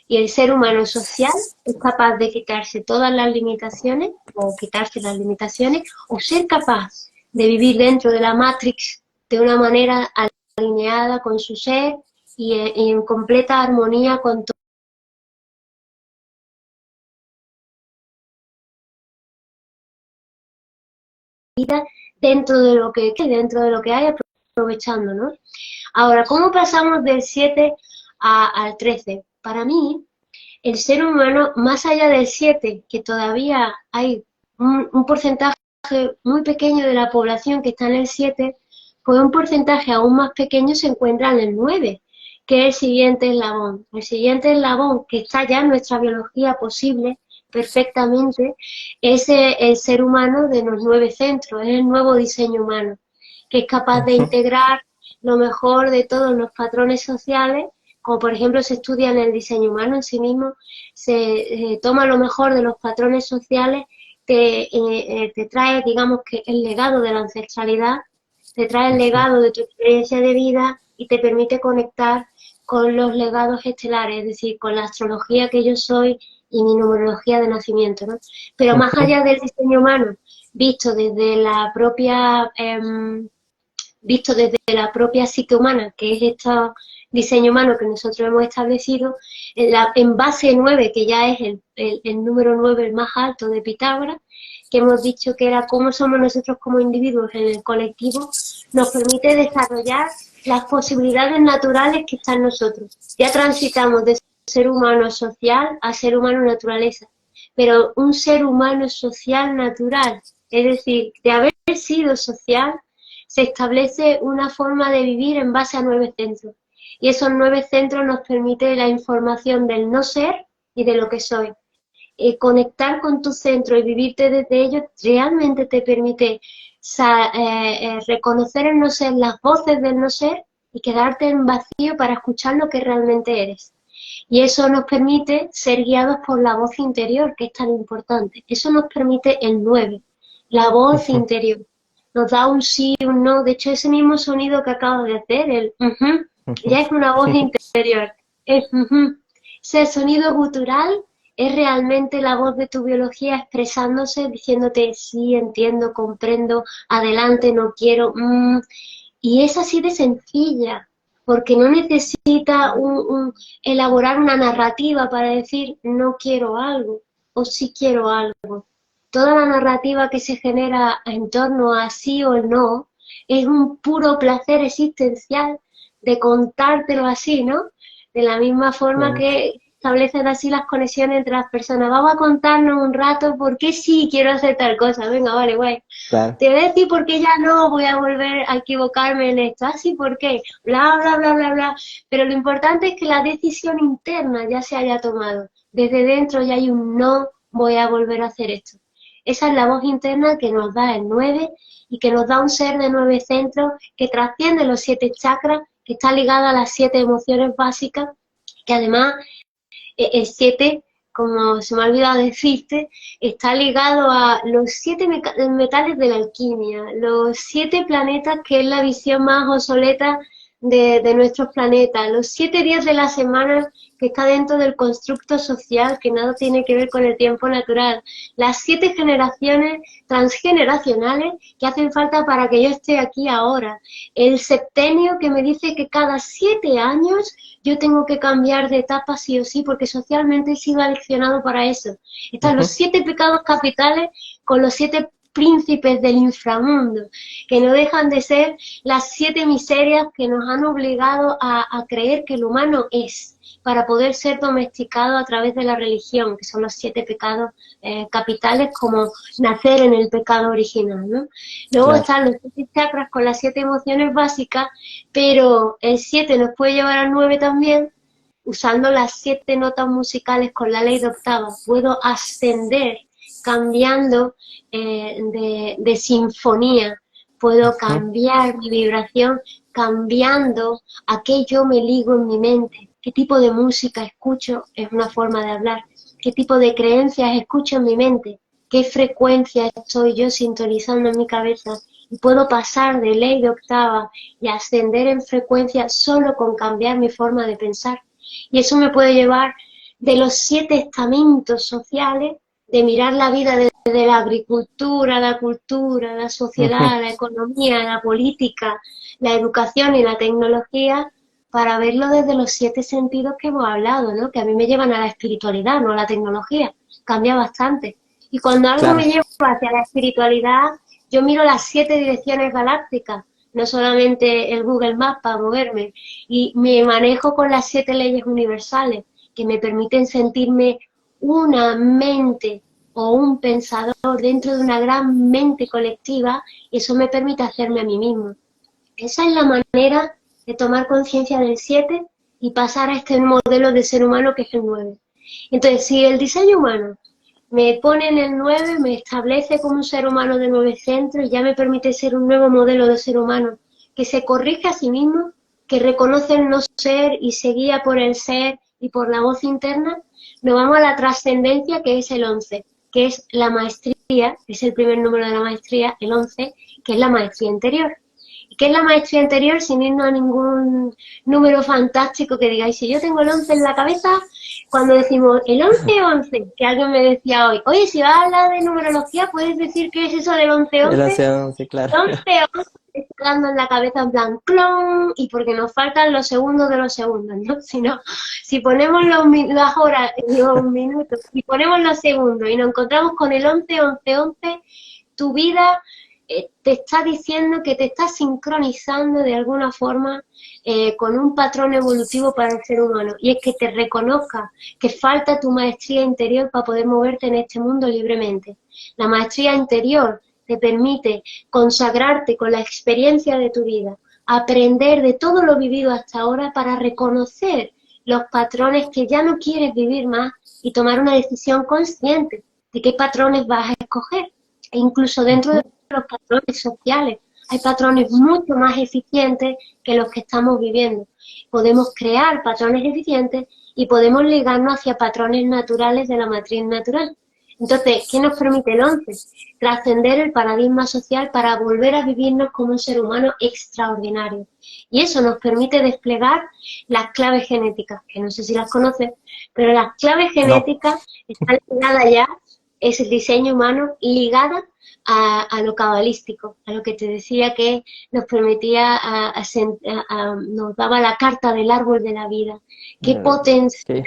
Y el ser humano social es capaz de quitarse todas las limitaciones, o quitarse las limitaciones, o ser capaz de vivir dentro de la Matrix de una manera alineada con su ser y en completa armonía con todo dentro de lo que hay, aprovechando, ¿no? Ahora, ¿cómo pasamos del 7 al 13? Para mí, el ser humano, más allá del 7, que todavía hay un porcentaje muy pequeño de la población que está en el 7, pues un porcentaje aún más pequeño se encuentra en el 9, que es el siguiente eslabón. El siguiente eslabón, que está ya en nuestra biología posible perfectamente, es el ser humano de los 9 centros, es el nuevo diseño humano, que es capaz de Ujú. integrar lo mejor de todos los patrones sociales, como por ejemplo se estudia en el diseño humano en sí mismo, se toma lo mejor de los patrones sociales, te trae, digamos, que el legado de la ancestralidad, te trae el Ujú. legado de tu experiencia de vida y te permite conectar con los legados estelares, es decir, con la astrología que yo soy y mi numerología de nacimiento, ¿no? Pero más Ujú. allá del diseño humano, visto desde la propia visto desde la propia psique humana, que es este diseño humano que nosotros hemos establecido, en base 9, que ya es el número 9 el más alto de Pitágoras, que hemos dicho que era cómo somos nosotros como individuos en el colectivo, nos permite desarrollar las posibilidades naturales que están en nosotros. Ya transitamos de ser humano social a ser humano naturaleza, pero un ser humano social natural, es decir, de haber sido social, se establece una forma de vivir en base a 9 centros. Y esos 9 centros nos permite la información del no ser y de lo que soy. Conectar con tu centro y vivirte desde ellos realmente te permite reconocer el no ser, las voces del no ser y quedarte en vacío para escuchar lo que realmente eres. Y eso nos permite ser guiados por la voz interior, que es tan importante. Eso nos permite el 9, la voz Ujú. interior. Nos da un sí, un no. De hecho, ese mismo sonido que acabas de hacer, el Ujú. ya es una voz interior. Es ese sonido gutural es realmente la voz de tu biología expresándose, diciéndote sí, entiendo, comprendo, adelante, no quiero. Y es así de sencilla, porque no necesita elaborar una narrativa para decir no quiero algo o sí quiero algo. Toda la narrativa que se genera en torno a sí o no es un puro placer existencial de contártelo así, ¿no? De la misma forma Bonito. establecen así las conexiones entre las personas. Vamos a contarnos un rato por qué sí quiero hacer tal cosa. Venga, vale, guay. Claro. Te voy a decir por qué ya no voy a volver a equivocarme en esto. Así, ¿por qué? Bla, bla, bla, bla, bla. Pero lo importante es que la decisión interna ya se haya tomado. Desde dentro ya hay un no voy a volver a hacer esto. Esa es la voz interna que nos da el 9 y que nos da un ser de 9 centros que trasciende los 7 chakras, que está ligado a las 7 emociones básicas, que además el 7, como se me ha olvidado decirte, está ligado a los 7 metales de la alquimia, los 7 planetas, que es la visión más obsoleta de nuestros planetas, los 7 días de la semana que está dentro del constructo social, que nada tiene que ver con el tiempo natural, las 7 generaciones transgeneracionales que hacen falta para que yo esté aquí ahora, el septenio que me dice que cada 7 años yo tengo que cambiar de etapa sí o sí, porque socialmente he sido aleccionado para eso. Están los 7 pecados capitales con los 7 príncipes del inframundo, que no dejan de ser las 7 miserias que nos han obligado a creer que el humano es, para poder ser domesticado a través de la religión, que son los 7 pecados capitales, como nacer en el pecado original, ¿no? Luego Claro. están los 7 chakras con las 7 emociones básicas, pero el 7 nos puede llevar al 9 también, usando las 7 notas musicales con la ley de octavas. Puedo ascender cambiando de sinfonía, puedo cambiar mi vibración cambiando a qué yo me ligo en mi mente, qué tipo de música escucho, es una forma de hablar, qué tipo de creencias escucho en mi mente, qué frecuencia estoy yo sintonizando en mi cabeza, y puedo pasar de ley de octava y ascender en frecuencia solo con cambiar mi forma de pensar. Y eso me puede llevar de los 7 estamentos sociales, de mirar la vida desde la agricultura, la cultura, la sociedad, la economía, la política, la educación y la tecnología, para verlo desde los 7 sentidos que hemos hablado, ¿no? Que a mí me llevan a la espiritualidad, no a la tecnología. Cambia bastante. Y cuando algo Claro. me lleva hacia la espiritualidad, yo miro las 7 direcciones galácticas, no solamente el Google Maps para moverme, y me manejo con las 7 leyes universales que me permiten sentirme una mente o un pensador dentro de una gran mente colectiva, y eso me permite hacerme a mí mismo. Esa es la manera de tomar conciencia del 7 y pasar a este modelo de ser humano que es el 9. Entonces, si el diseño humano me pone en el 9, me establece como un ser humano de 9 centros y ya me permite ser un nuevo modelo de ser humano que se corrige a sí mismo, que reconoce el no ser y se guía por el ser y por la voz interna, nos vamos a la trascendencia, que es el 11, que es la maestría, que es el primer número de la maestría, el 11, que es la maestría interior. ¿Y qué es la maestría interior? Sin irnos a ningún número fantástico que digáis, si yo tengo el 11 en la cabeza, cuando decimos el 11-11, que alguien me decía hoy, oye, si vas a hablar de numerología, ¿puedes decir qué es eso del El 11-11? 11-11, claro. El 11-11 está dando en la cabeza en plan clon, y porque nos faltan los segundos de los segundos, ¿no? Si ponemos las horas, los minutos, si ponemos los segundos y nos encontramos con el 11-11-11, tu vida te está diciendo que te estás sincronizando de alguna forma con un patrón evolutivo para el ser humano, y es que te reconozca que falta tu maestría interior para poder moverte en este mundo libremente. La maestría interior te permite consagrarte con la experiencia de tu vida, aprender de todo lo vivido hasta ahora para reconocer los patrones que ya no quieres vivir más y tomar una decisión consciente de qué patrones vas a escoger. E incluso dentro de los patrones sociales hay patrones mucho más eficientes que los que estamos viviendo. Podemos crear patrones eficientes y podemos ligarnos hacia patrones naturales de la matriz natural. Entonces, ¿qué nos permite el 11? Trascender el paradigma social para volver a vivirnos como un ser humano extraordinario. Y eso nos permite desplegar las claves genéticas, que no sé si las conoces, pero las claves No. genéticas están ligadas ya, es el diseño humano ligada a lo cabalístico, a lo que te decía que nos permitía, nos daba la carta del árbol de la vida. Qué potencia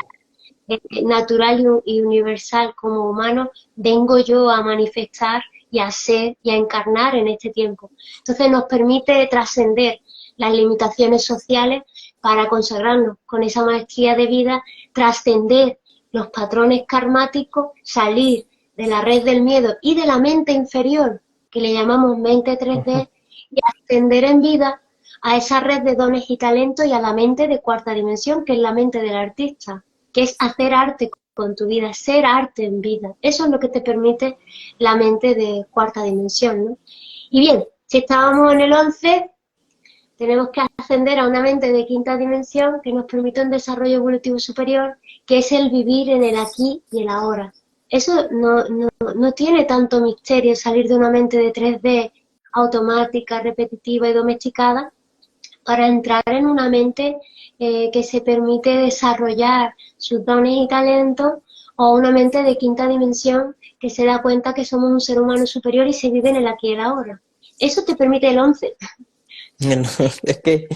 Okay. natural y universal como humano vengo yo a manifestar y a ser y a encarnar en este tiempo. Entonces nos permite trascender las limitaciones sociales para consagrarnos con esa maestría de vida, trascender los patrones karmáticos, salir de la red del miedo y de la mente inferior, que le llamamos mente 3D, y ascender en vida a esa red de dones y talentos y a la mente de cuarta dimensión, que es la mente del artista, que es hacer arte con tu vida, ser arte en vida. Eso es lo que te permite la mente de cuarta dimensión, ¿no? Y bien, si estábamos en el 11, tenemos que ascender a una mente de quinta dimensión que nos permite un desarrollo evolutivo superior, que es el vivir en el aquí y el ahora. Eso no tiene tanto misterio, salir de una mente de 3D automática, repetitiva y domesticada, para entrar en una mente que se permite desarrollar sus dones y talentos, o una mente de quinta dimensión que se da cuenta que somos un ser humano superior y se vive en el aquí y el ahora. Eso te permite el 11. No, es que,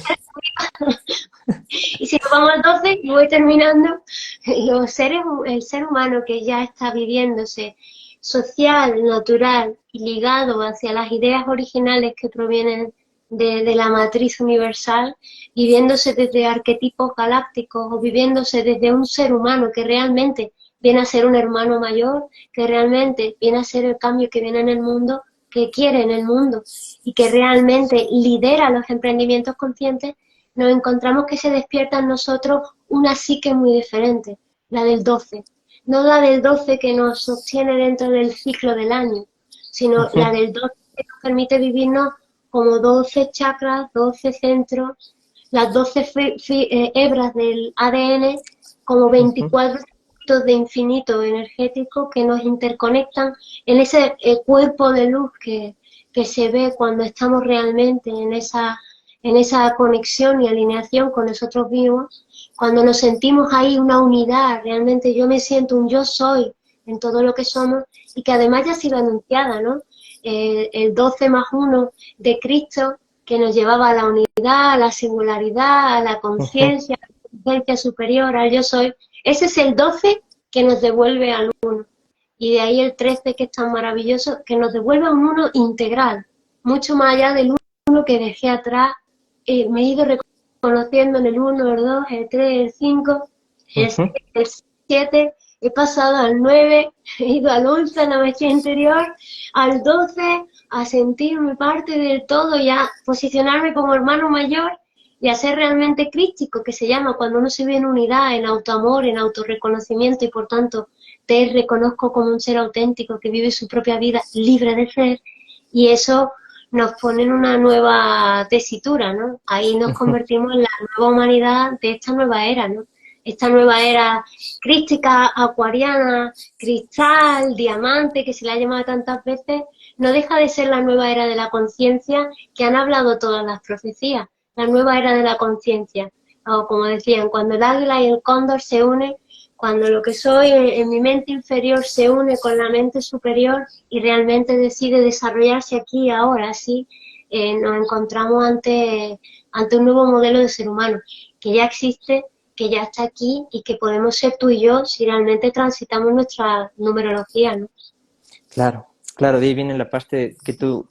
Y si nos vamos al 12, y voy terminando, el ser humano que ya está viviéndose social, natural y ligado hacia las ideas originales que provienen de la matriz universal, viviéndose desde arquetipos galácticos o viviéndose desde un ser humano que realmente viene a ser un hermano mayor, que realmente viene a ser el cambio que viene en el mundo, que quiere en el mundo y que realmente lidera los emprendimientos conscientes, nos encontramos que se despierta en nosotros una psique muy diferente, la del 12. No la del 12 que nos sostiene dentro del ciclo del año, sino la del 12 que nos permite vivirnos como 12 chakras, 12 centros, las 12 hebras del ADN, como 24 puntos de infinito energético que nos interconectan en ese cuerpo de luz que se ve cuando estamos realmente en esa conexión y alineación con nosotros mismos, cuando nos sentimos ahí una unidad, realmente yo me siento un yo soy en todo lo que somos, y que además ya ha sido anunciada, ¿no? El 12 más 1 de Cristo, que nos llevaba a la unidad, a la singularidad, a la conciencia, a la conciencia superior, al yo soy. Ese es el 12 que nos devuelve al 1. Y de ahí el 13, que es tan maravilloso, que nos devuelve a un 1 integral, mucho más allá del 1 que dejé atrás. Me he ido reconociendo en el 1, el 2, el 3, el 5, el 6, el 7, he pasado al 9, he ido al 11, a la maestría interior, al 12, a sentirme parte del todo y a posicionarme como hermano mayor y a ser realmente crístico, que se llama cuando uno se ve en unidad, en autoamor, en autorreconocimiento, y por tanto te reconozco como un ser auténtico que vive su propia vida libre de ser, y eso nos pone en una nueva tesitura, ¿no? Ahí nos convertimos en la nueva humanidad de esta nueva era, ¿no? Esta nueva era crística, acuariana, cristal, diamante, que se le ha llamado tantas veces, no deja de ser la nueva era de la conciencia que han hablado todas las profecías, la nueva era de la conciencia. O como decían, cuando el águila y el cóndor se unen, cuando lo que soy en mi mente inferior se une con la mente superior y realmente decide desarrollarse aquí y ahora, sí, nos encontramos ante un nuevo modelo de ser humano, que ya existe, que ya está aquí y que podemos ser tú y yo si realmente transitamos nuestra numerología, ¿no? claro, claro, de ahí viene la parte que tú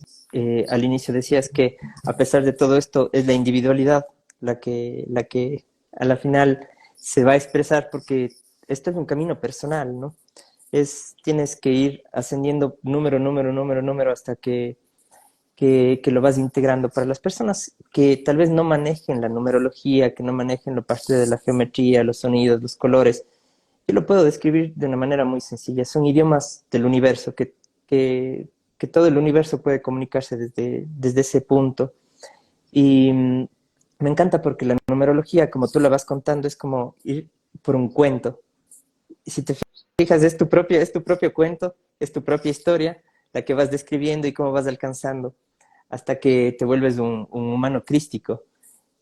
al inicio decías, que a pesar de todo esto es la individualidad la que a la final se va a expresar, porque esto es un camino personal, ¿no? Tienes que ir ascendiendo número hasta que lo vas integrando. Para las personas que tal vez no manejen la numerología, que no manejen la parte de la geometría, los sonidos, los colores, yo lo puedo describir de una manera muy sencilla. Son idiomas del universo, que todo el universo puede comunicarse desde ese punto. Y me encanta porque la numerología, como tú la vas contando, es como ir por un cuento. Y si te fijas, es tu propio cuento, es tu propia historia, la que vas describiendo y cómo vas alcanzando hasta que te vuelves un humano crístico.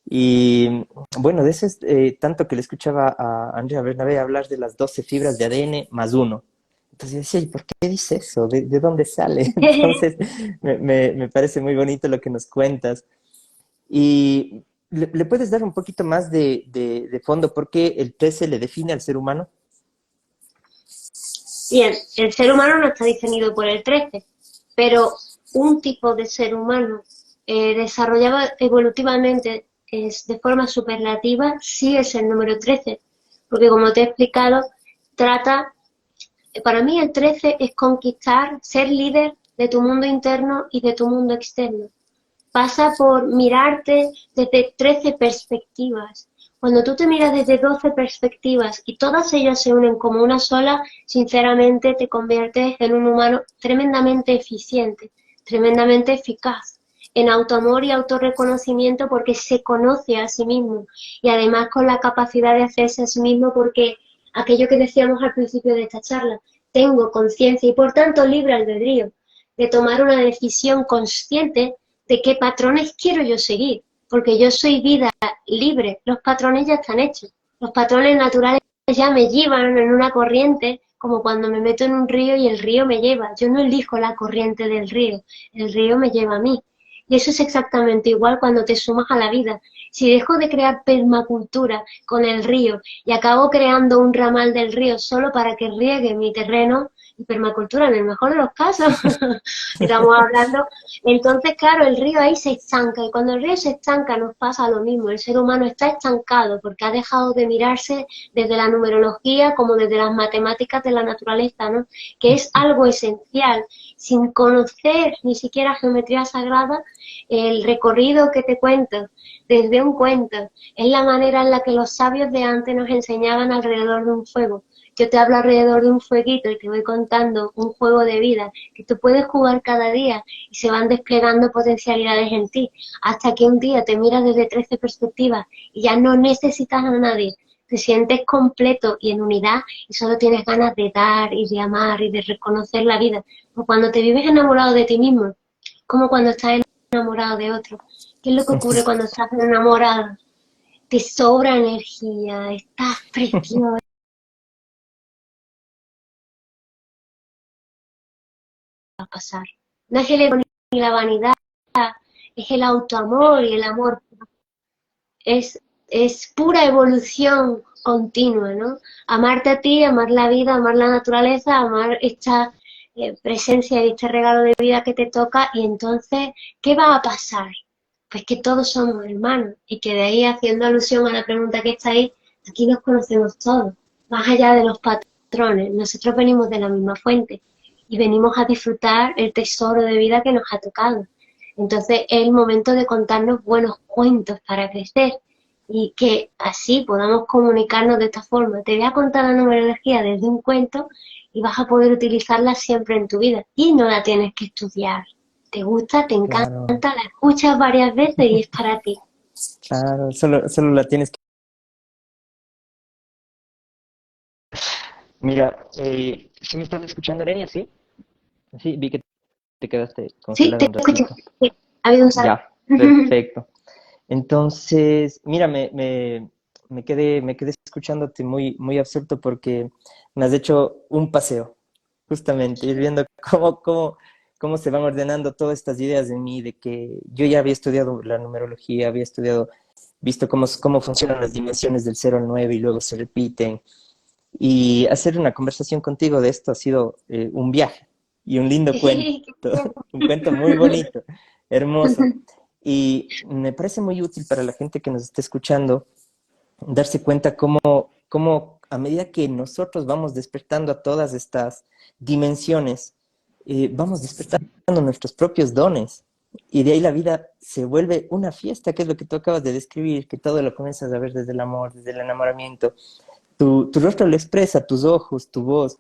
Y bueno, de eso es tanto que le escuchaba a Andrea Bernabé hablar de las 12 fibras de ADN más uno. Entonces yo decía, ¿y por qué dice eso? ¿De dónde sale? Entonces me parece muy bonito lo que nos cuentas. Y ¿le puedes dar un poquito más de fondo? ¿Por qué el 13 le define al ser humano? Bien, el ser humano no está definido por el 13, pero un tipo de ser humano desarrollado evolutivamente es de forma superlativa, sí es el número 13, porque como te he explicado, trata, para mí el 13 es conquistar, ser líder de tu mundo interno y de tu mundo externo. Pasa por mirarte desde 13 perspectivas. Cuando tú te miras desde 12 perspectivas y todas ellas se unen como una sola, sinceramente te conviertes en un humano tremendamente eficiente, tremendamente eficaz, en autoamor y autorreconocimiento porque se conoce a sí mismo y además con la capacidad de hacerse a sí mismo porque aquello que decíamos al principio de esta charla, tengo conciencia y por tanto libre albedrío de tomar una decisión consciente de qué patrones quiero yo seguir, porque yo soy vida libre, los patrones ya están hechos, los patrones naturales ya me llevan en una corriente, como cuando me meto en un río y el río me lleva, yo no elijo la corriente del río, el río me lleva a mí. Y eso es exactamente igual cuando te sumas a la vida. Si dejo de crear permacultura con el río y acabo creando un ramal del río solo para que riegue mi terreno, y permacultura en el mejor de los casos, estamos hablando, entonces claro, el río ahí se estanca y cuando el río se estanca nos pasa lo mismo, el ser humano está estancado porque ha dejado de mirarse desde la numerología como desde las matemáticas de la naturaleza, ¿no? Que es algo esencial, sin conocer ni siquiera geometría sagrada, el recorrido que te cuento desde un cuento es la manera en la que los sabios de antes nos enseñaban alrededor de un fuego. Yo te hablo alrededor de un fueguito y te voy contando un juego de vida que tú puedes jugar cada día y se van desplegando potencialidades en ti, hasta que un día te miras desde 13 perspectivas y ya no necesitas a nadie, te sientes completo y en unidad y solo tienes ganas de dar y de amar y de reconocer la vida. O cuando te vives enamorado de ti mismo, como cuando estás enamorado de otro. ¿Qué es lo que ocurre cuando estás enamorado? Te sobra energía, estás precioso a pasar. No es el ego ni la vanidad, es el autoamor y el amor. Es pura evolución continua, ¿no? Amarte a ti, amar la vida, amar la naturaleza, amar esta presencia y este regalo de vida que te toca y entonces, ¿qué va a pasar? Pues que todos somos hermanos y que de ahí, haciendo alusión a la pregunta que está ahí, aquí nos conocemos todos, más allá de los patrones, nosotros venimos de la misma fuente y venimos a disfrutar el tesoro de vida que nos ha tocado. Entonces es el momento de contarnos buenos cuentos para crecer y que así podamos comunicarnos de esta forma. Te voy a contar la numerología desde un cuento y vas a poder utilizarla siempre en tu vida y no la tienes que estudiar. Te gusta, te encanta, Claro, la escuchas varias veces y es para ti. claro, solo la tienes que... Mira, ¿sí me estás escuchando, Arenia? ¿Sí? Sí, vi que te quedaste Sí, congelada te un escucho. ratito. Sí, ha habido un salto. Ya, perfecto. Entonces, mira, me quedé escuchándote muy absorto porque me has hecho un paseo, justamente, ir viendo cómo se van ordenando todas estas ideas en mí, de que yo ya había estudiado la numerología, había estudiado, visto cómo funcionan las dimensiones del 0 al 9 y luego se repiten. Y hacer una conversación contigo de esto ha sido un viaje y un lindo cuento, Sí, qué bien. un cuento muy bonito, hermoso. Y me parece muy útil para la gente que nos esté escuchando darse cuenta cómo a medida que nosotros vamos despertando a todas estas dimensiones, vamos despertando nuestros propios dones. Y de ahí la vida se vuelve una fiesta, que es lo que tú acabas de describir, que todo lo comienzas a ver desde el amor, desde el enamoramiento. Tu rostro lo expresa, tus ojos, tu voz.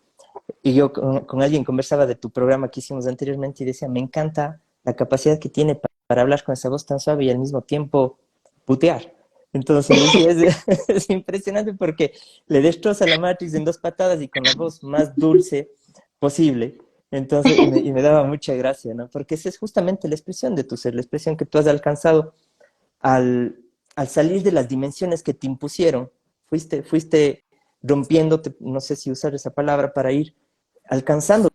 Y yo con alguien conversaba de tu programa que hicimos anteriormente y decía, me encanta la capacidad que tiene para hablar con esa voz tan suave y al mismo tiempo putear. Entonces decía, es impresionante porque le destroza la Matrix en dos patadas y con la voz más dulce posible. Entonces, y me daba mucha gracia, ¿no? Porque esa es justamente la expresión de tu ser, la expresión que tú has alcanzado al, al salir de las dimensiones que te impusieron. Fuiste rompiéndote, no sé si usar esa palabra, para ir alcanzando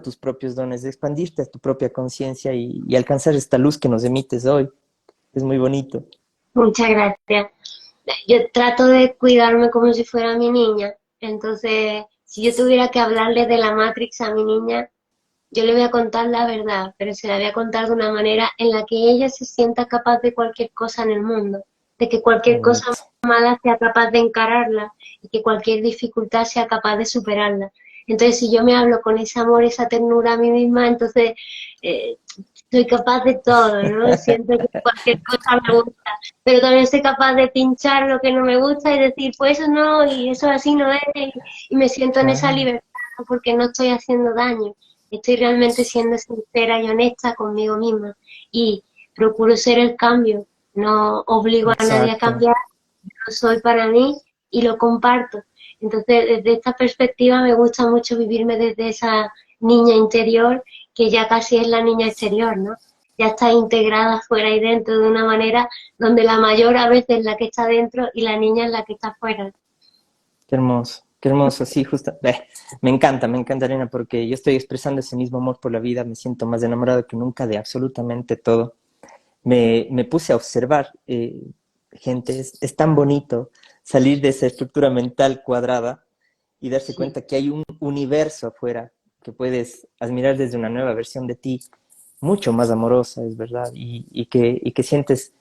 tus propios dones, de expandirte a tu propia conciencia y alcanzar esta luz que nos emites hoy. Es muy bonito. Muchas gracias. Yo trato de cuidarme como si fuera mi niña. Entonces, si yo tuviera que hablarle de la Matrix a mi niña, yo le voy a contar la verdad, pero se la voy a contar de una manera en la que ella se sienta capaz de cualquier cosa en el mundo. de que Qué cualquier cosa bonito. mala sea capaz de encararla y que cualquier dificultad sea capaz de superarla. Entonces, si yo me hablo con ese amor, esa ternura a mí misma, entonces eh, soy capaz de todo, ¿no? Siento que cualquier cosa me gusta, pero también soy capaz de pinchar lo que no me gusta y decir, pues eso no, y eso así no es, y me siento en esa Claro, libertad, ¿no? Porque no estoy haciendo daño, estoy realmente siendo sincera y honesta conmigo misma y procuro ser el cambio, no obligo a nadie a exacto. cambiar, lo soy para mí y lo comparto. Entonces, desde esta perspectiva me gusta mucho vivirme desde esa niña interior que ya casi es la niña exterior, ¿no? Ya está integrada fuera y dentro de una manera donde la mayor a veces es la que está dentro y la niña es la que está fuera. Qué hermoso, sí, justo. Me encanta, Elena, porque yo estoy expresando ese mismo amor por la vida, me siento más enamorado que nunca de absolutamente todo. Me puse a observar gente, es tan bonito salir de esa estructura mental cuadrada y darse Sí, cuenta que hay un universo afuera que puedes admirar desde una nueva versión de ti, mucho más amorosa, es verdad, y que sientes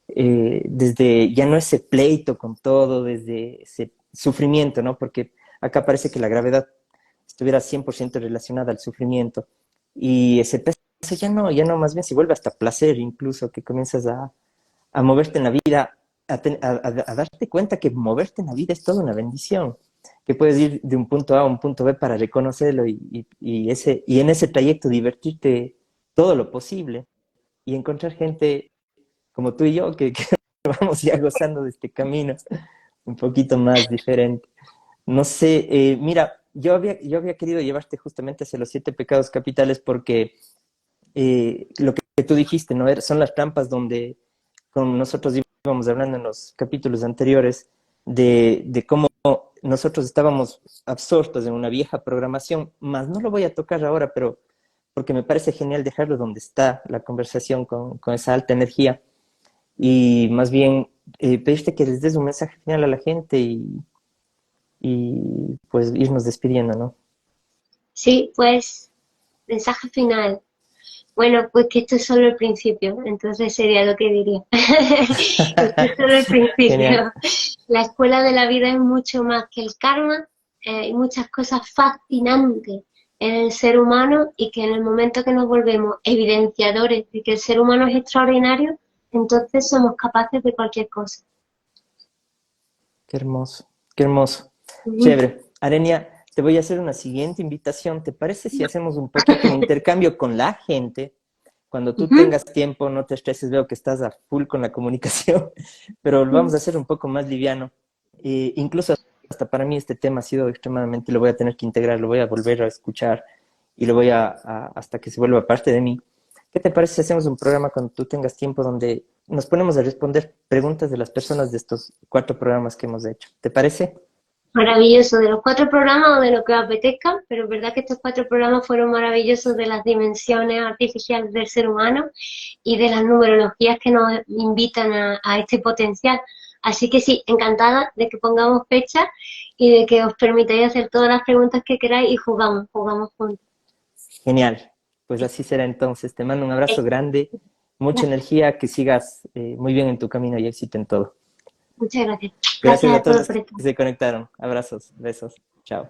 desde ya no ese pleito con todo, desde ese sufrimiento, ¿no? Porque acá parece que la gravedad estuviera 100% relacionada al sufrimiento y ese peso ya no, más bien se vuelve hasta placer incluso, que comienzas a moverte en la vida, a darte cuenta que moverte en la vida es toda una bendición, que puedes ir de un punto A a un punto B para reconocerlo y en ese trayecto divertirte todo lo posible y encontrar gente como tú y yo que vamos ya gozando de este camino un poquito más diferente. No sé, mira, yo había querido llevarte justamente hacia los siete pecados capitales porque lo que tú dijiste, ¿no? Son las trampas donde con nosotros íbamos hablando en los capítulos anteriores de cómo nosotros estábamos absortos en una vieja programación, más no lo voy a tocar ahora, pero porque me parece genial dejarlo donde está la conversación con esa alta energía y más bien pedirte que les des un mensaje final a la gente y pues irnos despidiendo, ¿no? sí, pues mensaje final. Bueno, pues que esto es solo el principio, entonces sería lo que diría. Esto es solo el Genial. principio. La escuela de la vida es mucho más que el karma, hay muchas cosas fascinantes en el ser humano y que en el momento que nos volvemos evidenciadores de que el ser humano es extraordinario, entonces somos capaces de cualquier cosa. Qué hermoso, qué hermoso. Ujú. Chévere. Arenia, te voy a hacer una siguiente invitación. ¿Te parece si hacemos un poquito un intercambio con la gente? Cuando tú Ujú. tengas tiempo, no te estreses, veo que estás a full con la comunicación, pero lo vamos a hacer un poco más liviano. Incluso hasta para mí este tema ha sido extremadamente, lo voy a tener que integrar, lo voy a volver a escuchar y lo voy hasta que se vuelva parte de mí. ¿Qué te parece si hacemos un programa cuando tú tengas tiempo donde nos ponemos a responder preguntas de las personas de estos cuatro programas que hemos hecho? ¿Te parece? Maravilloso, de los cuatro programas o de lo que os apetezca, pero es verdad que estos cuatro programas fueron maravillosos de las dimensiones artificiales del ser humano y de las numerologías que nos invitan a este potencial. Así que sí, encantada de que pongamos fecha y de que os permitáis hacer todas las preguntas que queráis y jugamos juntos. Genial. Pues así será entonces. Te mando un abrazo grande, mucha energía, que sigas muy bien en tu camino y éxito en todo. Muchas gracias. Gracias Gracias a a todos todos los por que estar. se conectaron. Abrazos, besos. Chao.